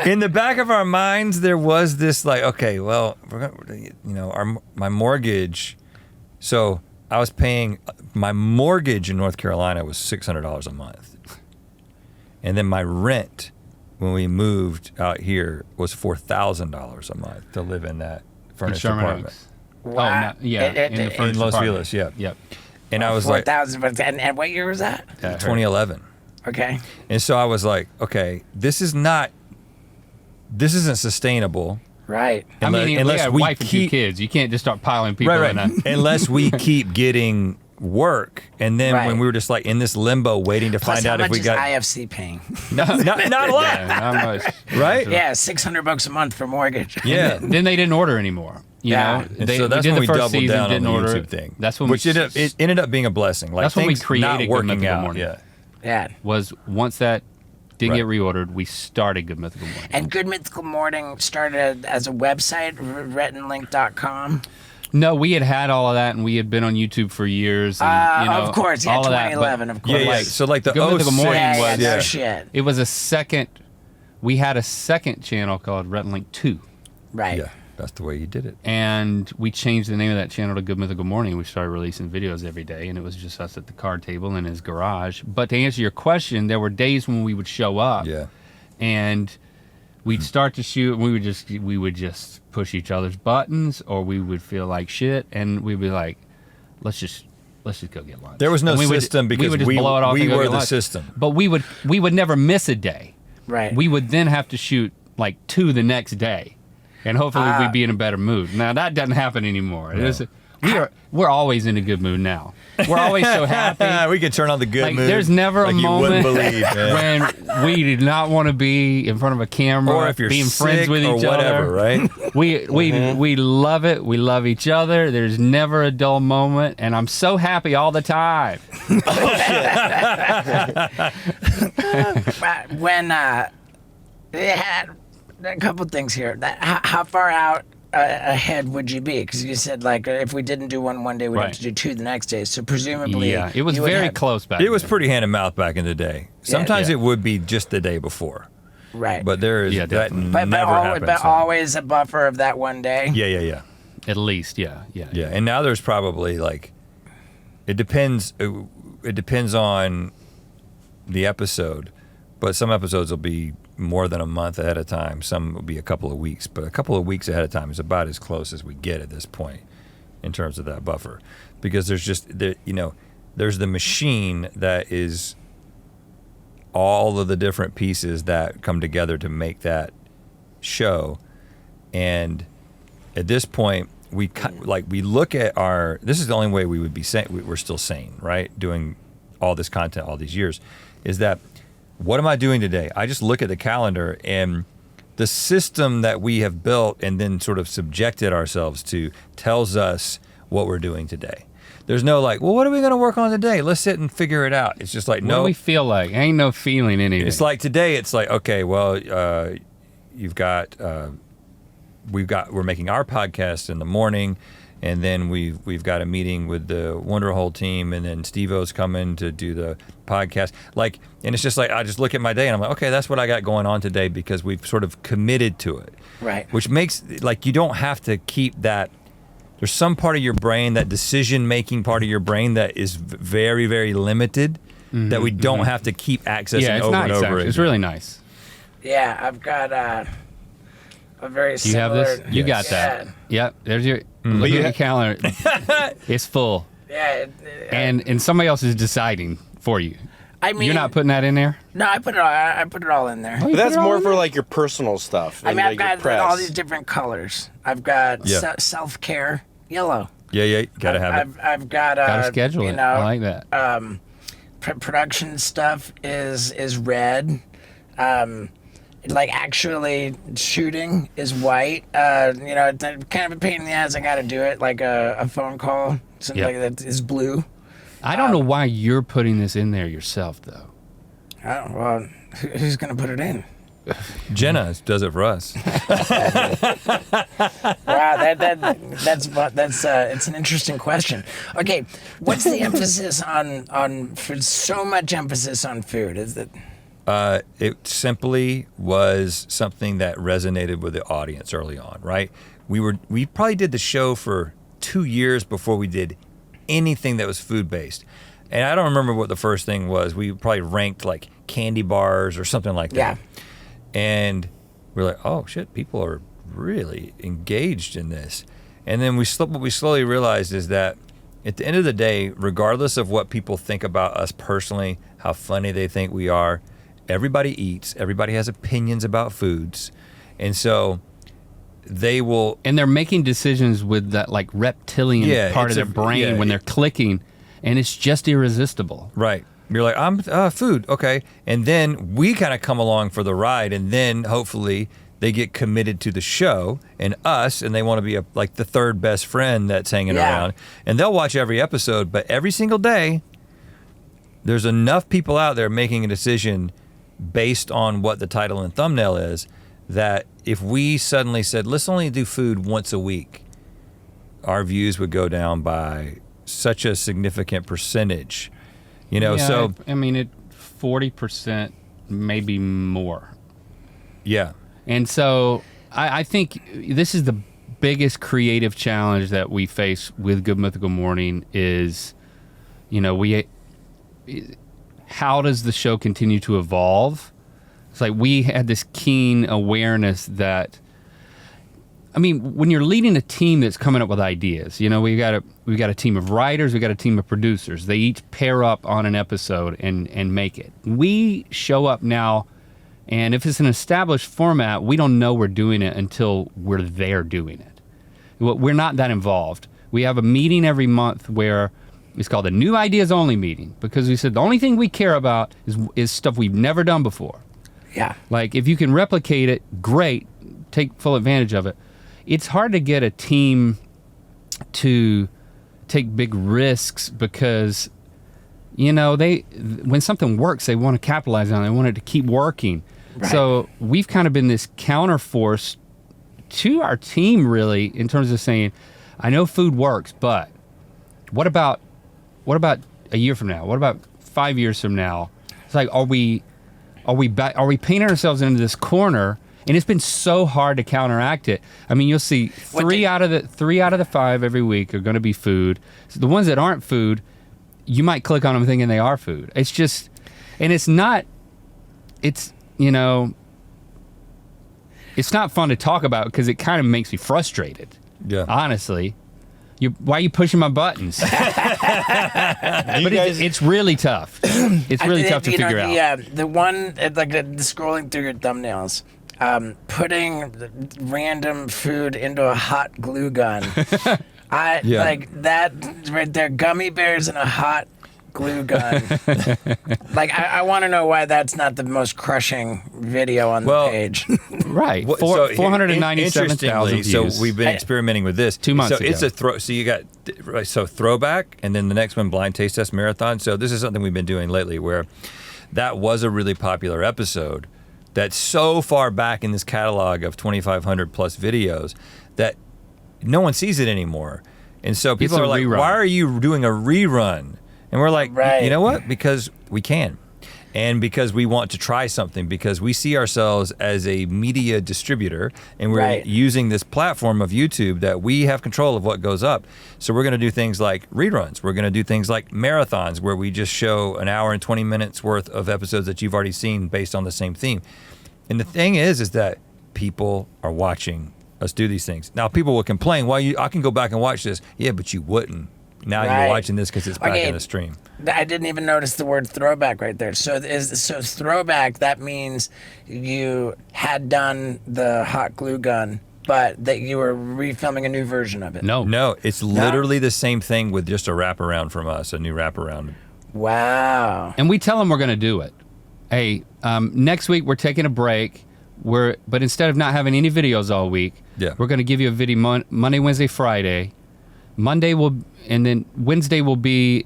in the back of our minds, there was this like, okay, well, we're gonna, my mortgage. So I was paying my mortgage in North Carolina was $600 a month, and then my rent when we moved out here was $4,000 a month to live in that furnished Sherman apartment Oaks. Wow. Oh, no, yeah, in the it- furnished in Los apartment. Feliz. Yeah. Yep. And I was like, 4,000, and what year was that? 2011. Okay. And so I was like, okay, this isn't sustainable. Right. I mean, Unless we have we a wife and 2 keep- kids. You can't just start piling people Right, in right. Unless we keep getting work, and then Right. when we were just like in this limbo, waiting to Plus, find how out much if we is got IFC paying? not a lot, Yeah, not much. right? Yeah, $600 a month for mortgage. Yeah. Then they didn't order anymore. You Yeah. know, And they, so that's we did when the we first doubled season, down on didn't the order YouTube it. thing. That's when which it ended up being a blessing. Like That's when we things created not Good working Mythical out. Morning. Yeah. Yeah. was once that did Right. get reordered, we started Good Mythical Morning. And Good Mythical Morning started as a website, rhettandlink.com. No, we had all of that, and we had been on YouTube for years. And, Of course, yeah, all of that, but 2011, of course. Yeah, yeah. So like the Good Mythical 06 Morning Yeah, was no yeah. shit. It was a second. We had a second channel called Rhett and Link 2, Right. Yeah, that's the way you did it. and we changed the name of that channel to Good Mythical Morning. We started releasing videos every day, and it was just us at the card table in his garage. But to answer your question, there were days when we would show up, Yeah. and we'd start to shoot, and we would just push each other's buttons, or we would feel like shit, and we'd be like, let's just go get lunch. There was no And system because would just we blow it off and go were get the lunch. system. But we would never miss a day. Right. We would then have to shoot like 2 the next day, and hopefully we'd be in a better mood. Now that doesn't happen anymore. We're always in a good mood now. We're always so happy. We could turn on the good Like, mood. there's never like a you wouldn't moment believe, man. when we did not want to be in front of a camera Or if you're being sick friends with or each whatever, other. right? We love it. We love each other. There's never a dull moment, and I'm so happy all the time. When it had a couple things here. How far out ahead would you be? Because you said like if we didn't do one day, we'd have Right. to do 2 the next day. So presumably, Yeah, it was you would very have- close back. It was then. pretty hand to mouth back in the day. Sometimes yeah. it would be just the day before, Right. but there is Yeah, that definitely. never happens. but so. always a buffer of that one day. Yeah. At least, yeah. And now there's probably like, it depends. It depends on the episode, but some episodes will be more than a month ahead of time. Some will be a couple of weeks, but a couple of weeks ahead of time is about as close as we get at this point in terms of that buffer, because there's just there's the machine that is all of the different pieces that come together to make that show, and at this point we look at this is the only way we would be we're still sane, right? Doing all this content all these years, is that what am I doing today? I just look at the calendar, and the system that we have built and then sort of subjected ourselves to tells us what we're doing today. There's no like, well, what are we going to work on today? Let's sit and figure it out. It's just like, What no. do we feel like? Ain't no feeling anything. It's like today, it's like, okay, well, we're making our podcast in the morning, and then we've got a meeting with the Wonderhole team, and then Steve-O's coming to do the podcast. Like, and it's just like I just look at my day and I'm like, okay, that's what I got going on today because we've sort of committed to it. Right. Which makes like you don't have to keep that. There's some part of your brain, that decision-making part of your brain, that is very, very limited, that we don't have to keep accessing Yeah, it's over nice. and over Actually. again. It's really nice. Yeah, I've got a very Do you have similar. this? You got that. Yep. There's your look But you at your ha- calendar. It's full, Yeah. and somebody else is deciding for you. I mean, You're not putting that in there. No, I put it all in there. Oh, But that's more for like your personal stuff. I mean, like I've your got press. all these different colors. I've got Yeah. self-care yellow. Yeah, you gotta have it. I've got Got to schedule you it. know, I like that. production stuff is red. Like actually shooting is white. You know, it's kind of a pain in the ass. I got to do it like a phone call. Something Yep. like that is blue. I don't know why you're putting this in there yourself, though. Oh, well, who's gonna put it in? Jenna does it for us. Wow, that's it's an interesting question. Okay, what's the emphasis on for so much emphasis on food? Is it? It simply was something that resonated with the audience early on, right? We probably did the show for 2 years before we did anything that was food based. And I don't remember what the first thing was. We probably ranked like candy bars or something like that. Yeah. And we're like, oh shit, people are really engaged in this. And then what we slowly realized is that at the end of the day, regardless of what people think about us personally, how funny they think we are, everybody eats, everybody has opinions about foods. And so they will. And they're making decisions with that like reptilian part of their brain when they're clicking, and it's just irresistible. Right. You're like, I'm food, okay. And then we kind of come along for the ride, and then hopefully they get committed to the show and us, and they want to be like the third best friend that's hanging around. And they'll watch every episode, but every single day, there's enough people out there making a decision based on what the title and thumbnail is, that if we suddenly said, let's only do food once a week, our views would go down by such a significant percentage. You know, Yeah, so I mean, 40%, maybe more. yeah. And so I think this is the biggest creative challenge that we face with Good Mythical Morning is, you know, how does the show continue to evolve? It's like we had this keen awareness that, I mean, when you're leading a team that's coming up with ideas, you know, we've got a team of writers, we've got a team of producers. They each pair up on an episode and make it. We show up now, and if it's an established format, we don't know we're doing it until we're there doing it. We're not that involved. We have a meeting every month where it's called a New Ideas Only meeting, because we said the only thing we care about is stuff we've never done before. Yeah. Like, if you can replicate it, great, take full advantage of it. It's hard to get a team to take big risks because, you know, when something works, they want to capitalize on it. They want it to keep working. Right. So we've kind of been this counterforce to our team, really, in terms of saying, I know food works, but what about a year from now? What about 5 years from now? It's like, are we painting ourselves into this corner? And it's been so hard to counteract it. I mean, you'll see three out of the 5 every week are going to be food. So the ones that aren't food, you might click on them thinking they are food. It's just, and it's not. It's, you know, it's not fun to talk about because it kind of makes me frustrated. Yeah. Honestly, why are you pushing my buttons? But it's really tough. It's really tough to figure out. Yeah, the one like scrolling through your thumbnails. Putting random food into a hot glue gun. Like that right there, gummy bears in a hot glue gun. Like, I want to know why that's not the most crushing video on the page. Right. So 497,000 views. So we've been experimenting with this 2 months so ago. It's so you got throwback, and then the next one, blind taste test marathon. So this is something we've been doing lately, where that was a really popular episode that's so far back in this catalog of 2,500 plus videos that no one sees it anymore. And so people It's a are like, rerun. why are you doing a rerun? And we're like, Right. you know what? Because we can. And because we want to try something, because we see ourselves as a media distributor, and we're Right. using this platform of YouTube that we have control of what goes up. So we're going to do things like reruns. We're going to do things like marathons, where we just show an hour and 20 minutes worth of episodes that you've already seen based on the same theme. And the thing is that people are watching us do these things. Now, people will complain, I can go back and watch this. Yeah, but you wouldn't. Now Right. you're watching this because it's back Okay. in the stream. I didn't even notice the word throwback right there. So throwback, that means you had done the hot glue gun, but that you were refilming a new version of it. No, it's literally the same thing with just a wraparound from us, a new wraparound. Wow. And we tell them we're going to do it. Hey, next week we're taking a break. But instead of not having any videos all week, we're going to give you a video Monday, Wednesday, Friday. And then Wednesday will be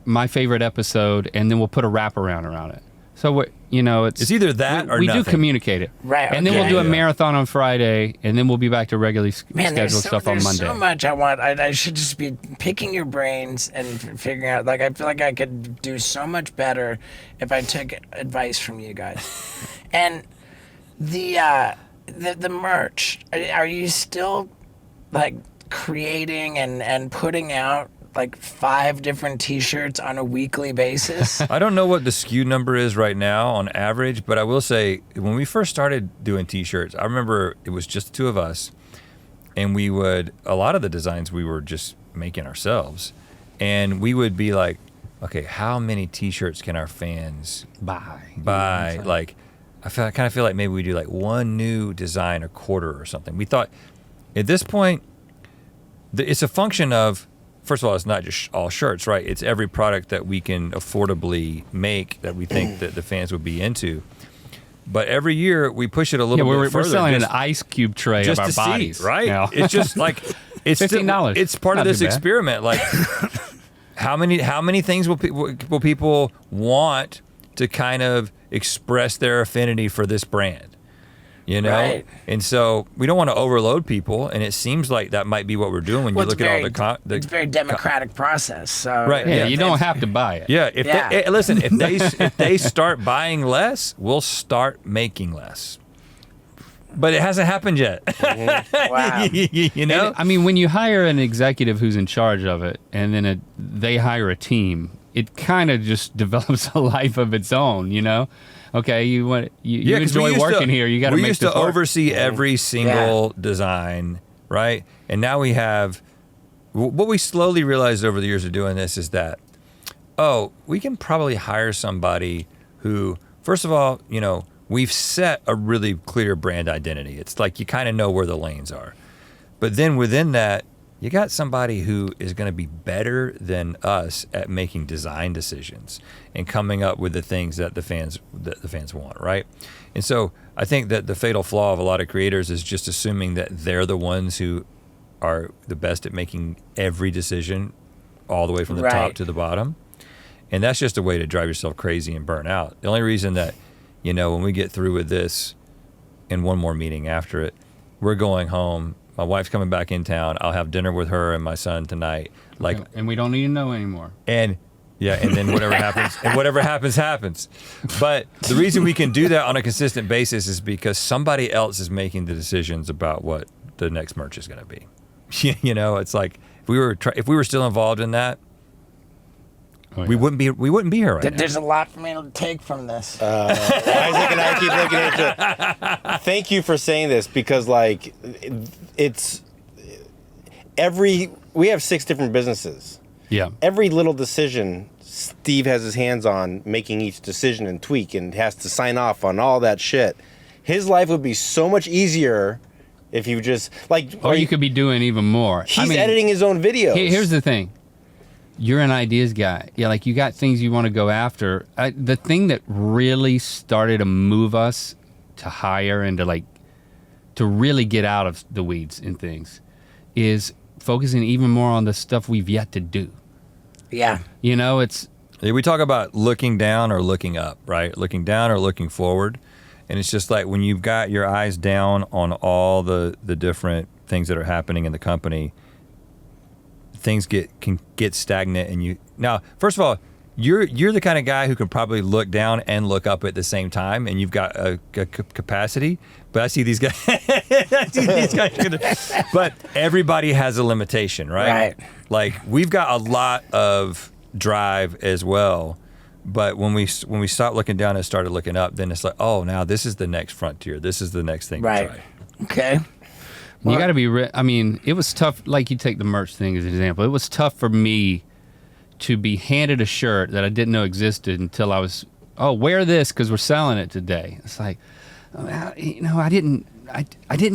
my favorite episode, and then we'll put a wraparound around it. So it's either that or we nothing. do communicate it, Right, And then we'll okay. do a marathon on Friday, and then we'll be back to regularly Man, scheduled stuff on there's Monday. so much I want. I should just be picking your brains and figuring out. Like, I feel like I could do so much better if I took advice from you guys. And the merch. Are you still like creating and putting out like 5 different T-shirts on a weekly basis? I don't know what the SKU number is right now on average, but I will say when we first started doing T-shirts, I remember it was just the 2 of us, and a lot of the designs we were just making ourselves, and we would be like, okay, how many T-shirts can our fans buy? Like, I kind of feel like maybe we do like 1 new design a quarter or something. We thought at this point, it's a function of, first of all, it's not just all shirts, right? It's every product that we can affordably make that we think that the fans would be into. But every year we push it a little bit we're further. selling an ice cube tray just of our to see, bodies, right? now. It's just like it's $15. It's part Not of this too bad. experiment. Like, how many things will people want to kind of express their affinity for this brand? You know, Right. and so we don't want to overload people, and it seems like that might be what we're doing when you look at all the it's a very democratic process. So Right, Yeah, yeah. you don't have to buy it. yeah. Listen, if they start buying less, we'll start making less. But it hasn't happened yet. Wow. You know, I mean, when you hire an executive who's in charge of it, and then they hire a team, it kind of just develops a life of its own. You know, okay, you 'cause enjoy we used working here. You got to we make used this to work. oversee every single design, right? And now we have. What we slowly realized over the years of doing this is that, we can probably hire somebody who, first of all, we've set a really clear brand identity. It's like you kind of know where the lanes are. But then within that, you got somebody who is going to be better than us at making design decisions and coming up with the things that the fans want, right? And so I think that the fatal flaw of a lot of creators is just assuming that they're the ones who are the best at making every decision all the way from the top Right. to the bottom. And that's just a way to drive yourself crazy and burn out. The only reason that, when we get through with this and one more meeting after it, we're going home. My wife's coming back in town. I'll have dinner with her and my son tonight. Like, and we don't need to know anymore. and then whatever happens. But the reason we can do that on a consistent basis is because somebody else is making the decisions about what the next merch is going to be. It's like if we were still involved in that, Oh, yeah. we wouldn't be here right now. There's a lot for me to take from this. Isaac and I keep looking into it. Thank you for saying this because, like, we have 6 different businesses. Yeah. Every little decision Steve has his hands on making each decision and tweak and has to sign off on all that shit. His life would be so much easier if you just, like... Or you could be doing even more. He's editing his own videos. Here's the thing. You're an ideas guy. Yeah, like you got things you want to go after. The thing that really started to move us to hire and to really get out of the weeds in things is focusing even more on the stuff we've yet to do. Yeah. It's... We talk about looking down or looking up, right? Looking down or looking forward. And it's just like when you've got your eyes down on all the different things that are happening in the company, things can get stagnant, and you now first of all. You're the kind of guy who can probably look down and look up at the same time, and you've got a capacity. But I see these guys. But everybody has a limitation, right? Right. Like we've got a lot of drive as well. But when we stopped looking down and started looking up, then it's like, oh, now this is the next frontier. This is the next thing Right. to try. Okay. You got to be. I mean, it was tough. Like you take the merch thing as an example. It was tough for me to be handed a shirt that I didn't know existed until I was, wear this because we're selling it today. It's like, I didn't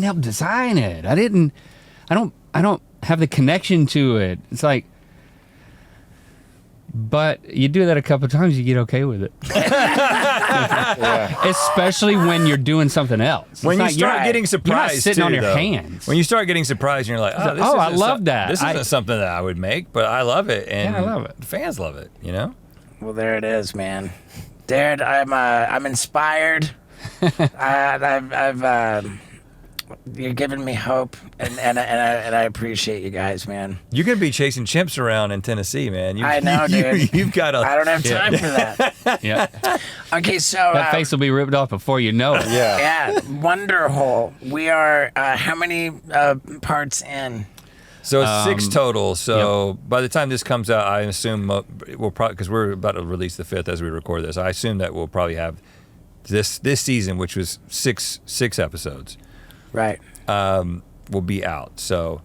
help design it. I don't have the connection to it. It's like, but you do that a couple of times, you get okay with it. Especially when you're doing something else. When you start getting surprised, you're not sitting on your though. hands. When you start getting surprised, and you're like, I love that. This isn't something that I would make, but I love it, and I love it. The fans love it. You know. Well, there it is, man. Darren, I'm inspired. You're giving me hope, and I appreciate you guys, man. You're gonna be chasing chimps around in Tennessee, man. I know, dude. You've got a. I don't have time for that. Yeah. Okay, so That face will be ripped off before you know it. yeah, Wonder Hole. We are how many parts in? So it's 6 total. So by the time this comes out, I assume we'll probably, because we're about to release the 5th as we record this. I assume that we'll probably have this season, which was six episodes. Right. Will be out. So,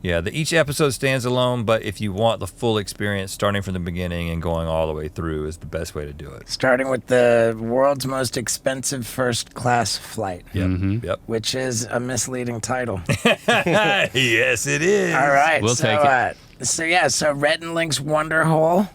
yeah, each episode stands alone, but if you want the full experience, starting from the beginning and going all the way through is the best way to do it. Starting with the world's most expensive first-class flight. Yep. Yep. Which is a misleading title. Yes, it is. All right. We'll take it. So Rhett and Link's Wonder Hole.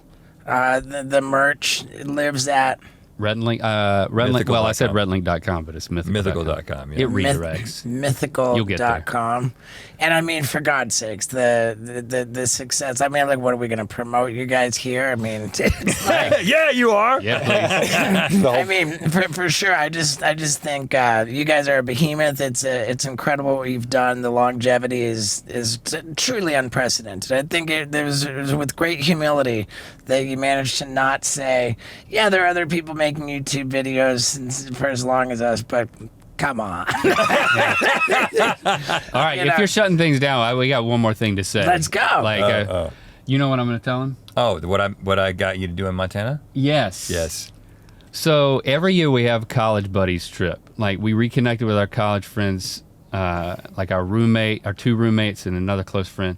The merch lives at Rhett and Link, well, I said Mythical.com. redlink.com, but it's mythical.com. Mythical.com, yeah. It redirects. You'll get there. Mythical.com. And I mean, for God's sakes, the success. I mean, like, what are we going to promote you guys here? I mean, it's like, Yeah, you are. Yeah, please. I mean, for sure. I just think you guys are a behemoth. It's incredible what you've done. The longevity is truly unprecedented. I think it was with great humility that you managed to not say, yeah, there are other people making YouTube videos for as long as us, but come on. All right, if you're shutting things down, we got one more thing to say. Let's go. Like, you know what I'm going to tell him? Oh, what I got you to do in Montana? Yes. Yes. So every year we have a college buddies trip. Like we reconnected with our college friends, like our 2 roommates and another close friend.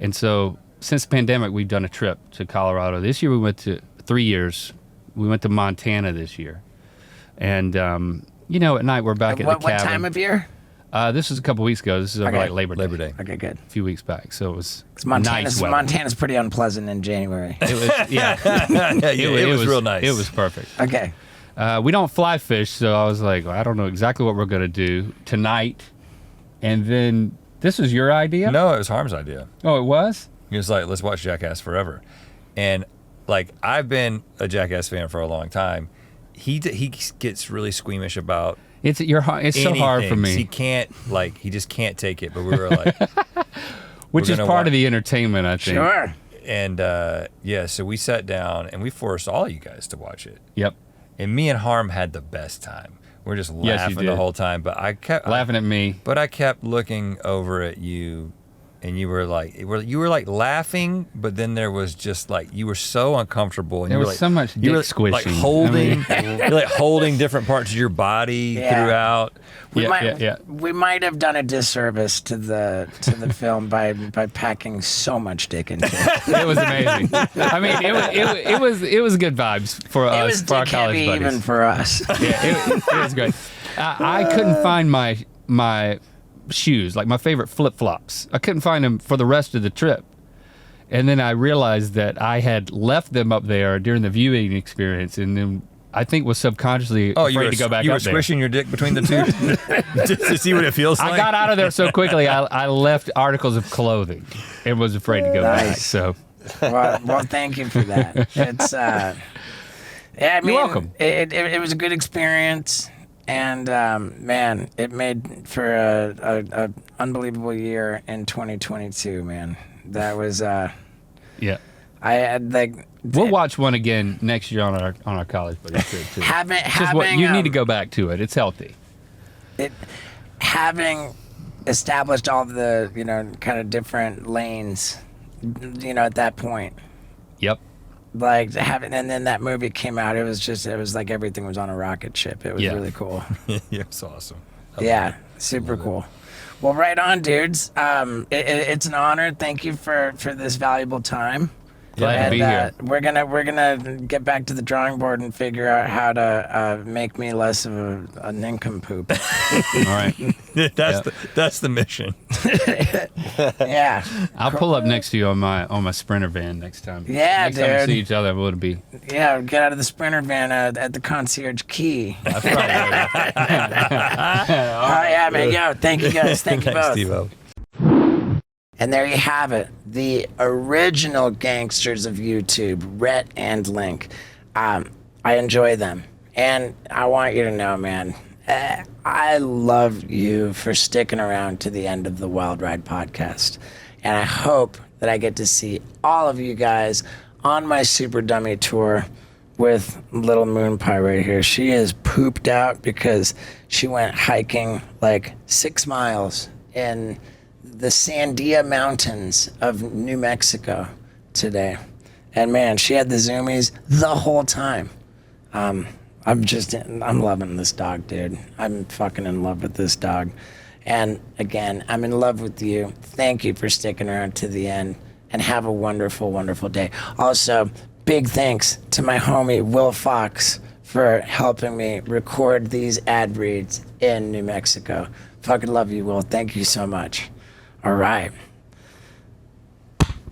And so since the pandemic, we've done a trip to Colorado. This year we went to 3 years. We went to Montana this year. And, at night we're back at the cabin. What time of year? This was a couple weeks ago. This is over Okay. like Labor Day. Okay, good. A few weeks back. So it was 'Cause nice weather. Montana's pretty unpleasant in January. It was, yeah. It was real nice. It was perfect. Okay. We don't fly fish, so I was like, I don't know exactly what we're going to do tonight. And then this was your idea? No, it was Harm's idea. Oh, it was? He was like, let's watch Jackass forever. And like, I've been a Jackass fan for a long time. He gets really squeamish about It's so hard for me. He just can't take it. But we were like, Which is part of the entertainment, I think. Sure. And so we sat down and we forced all you guys to watch it. Yep. And me and Harm had the best time. We're just Yes, you laughing did. the whole time. But I kept Laughing at me. But I kept looking over at you, and you were like laughing, but then there was just like you were so uncomfortable. And There you were was like, so much you were dick squishing. like holding, you're like holding different parts of your body Yeah. throughout. We Yeah. We might have done a disservice to the film by packing so much dick into it. It was amazing. I mean, it was good vibes for It us, was for our dick college heavy buddies. even for us. Yeah, it was great. I couldn't find my shoes, like my favorite flip-flops. I couldn't find them for the rest of the trip. And then I realized that I had left them up there during the viewing experience, and then I think was subconsciously afraid to go back you up were there. squishing your dick between the two just to see what it feels like. I got out of there so quickly, I left articles of clothing and was afraid to go back. Nice. So well, thank you for that. It's yeah, I mean, You're welcome. It was a good experience, and man, it made for a unbelievable year in 2022. Man, That was Yeah. I had like We'll watch one again next year on our college buddy trip too. You need to go back to it. It's healthy. Having established all of the kind of different lanes, at that point. Yep. Like and then that movie came out. It was like everything was on a rocket ship. It was really cool. Yeah, it's awesome. Super cool. Well, right on, dudes. It's an honor. Thank you for this valuable time. Glad to be here. We're gonna get back to the drawing board and figure out how to make me less of a nincompoop. All right. That's the mission. Yeah. I'll pull up next to you on my Sprinter van next time. Yeah, next time we dude. see each other, we'll be. Yeah, get out of the Sprinter van at the concierge key. That's right. Oh yeah, man. Yo, thank you guys. Thank you both. Steve-O. And there you have it, the original gangsters of YouTube, Rhett and Link. I enjoy them, and I want you to know, man, I love you for sticking around to the end of the Wild Ride podcast, and I hope that I get to see all of you guys on my Super Dummy tour with little Moon Pie right here. She is pooped out because she went hiking like 6 miles in the Sandia Mountains of New Mexico today. And man, she had the zoomies the whole time. I'm loving this dog, dude. I'm fucking in love with this dog. And again, I'm in love with you. Thank you for sticking around to the end, and have a wonderful, wonderful day. Also, big thanks to my homie, Will Fox, for helping me record these ad reads in New Mexico. Fucking love you, Will. Thank you so much. All right.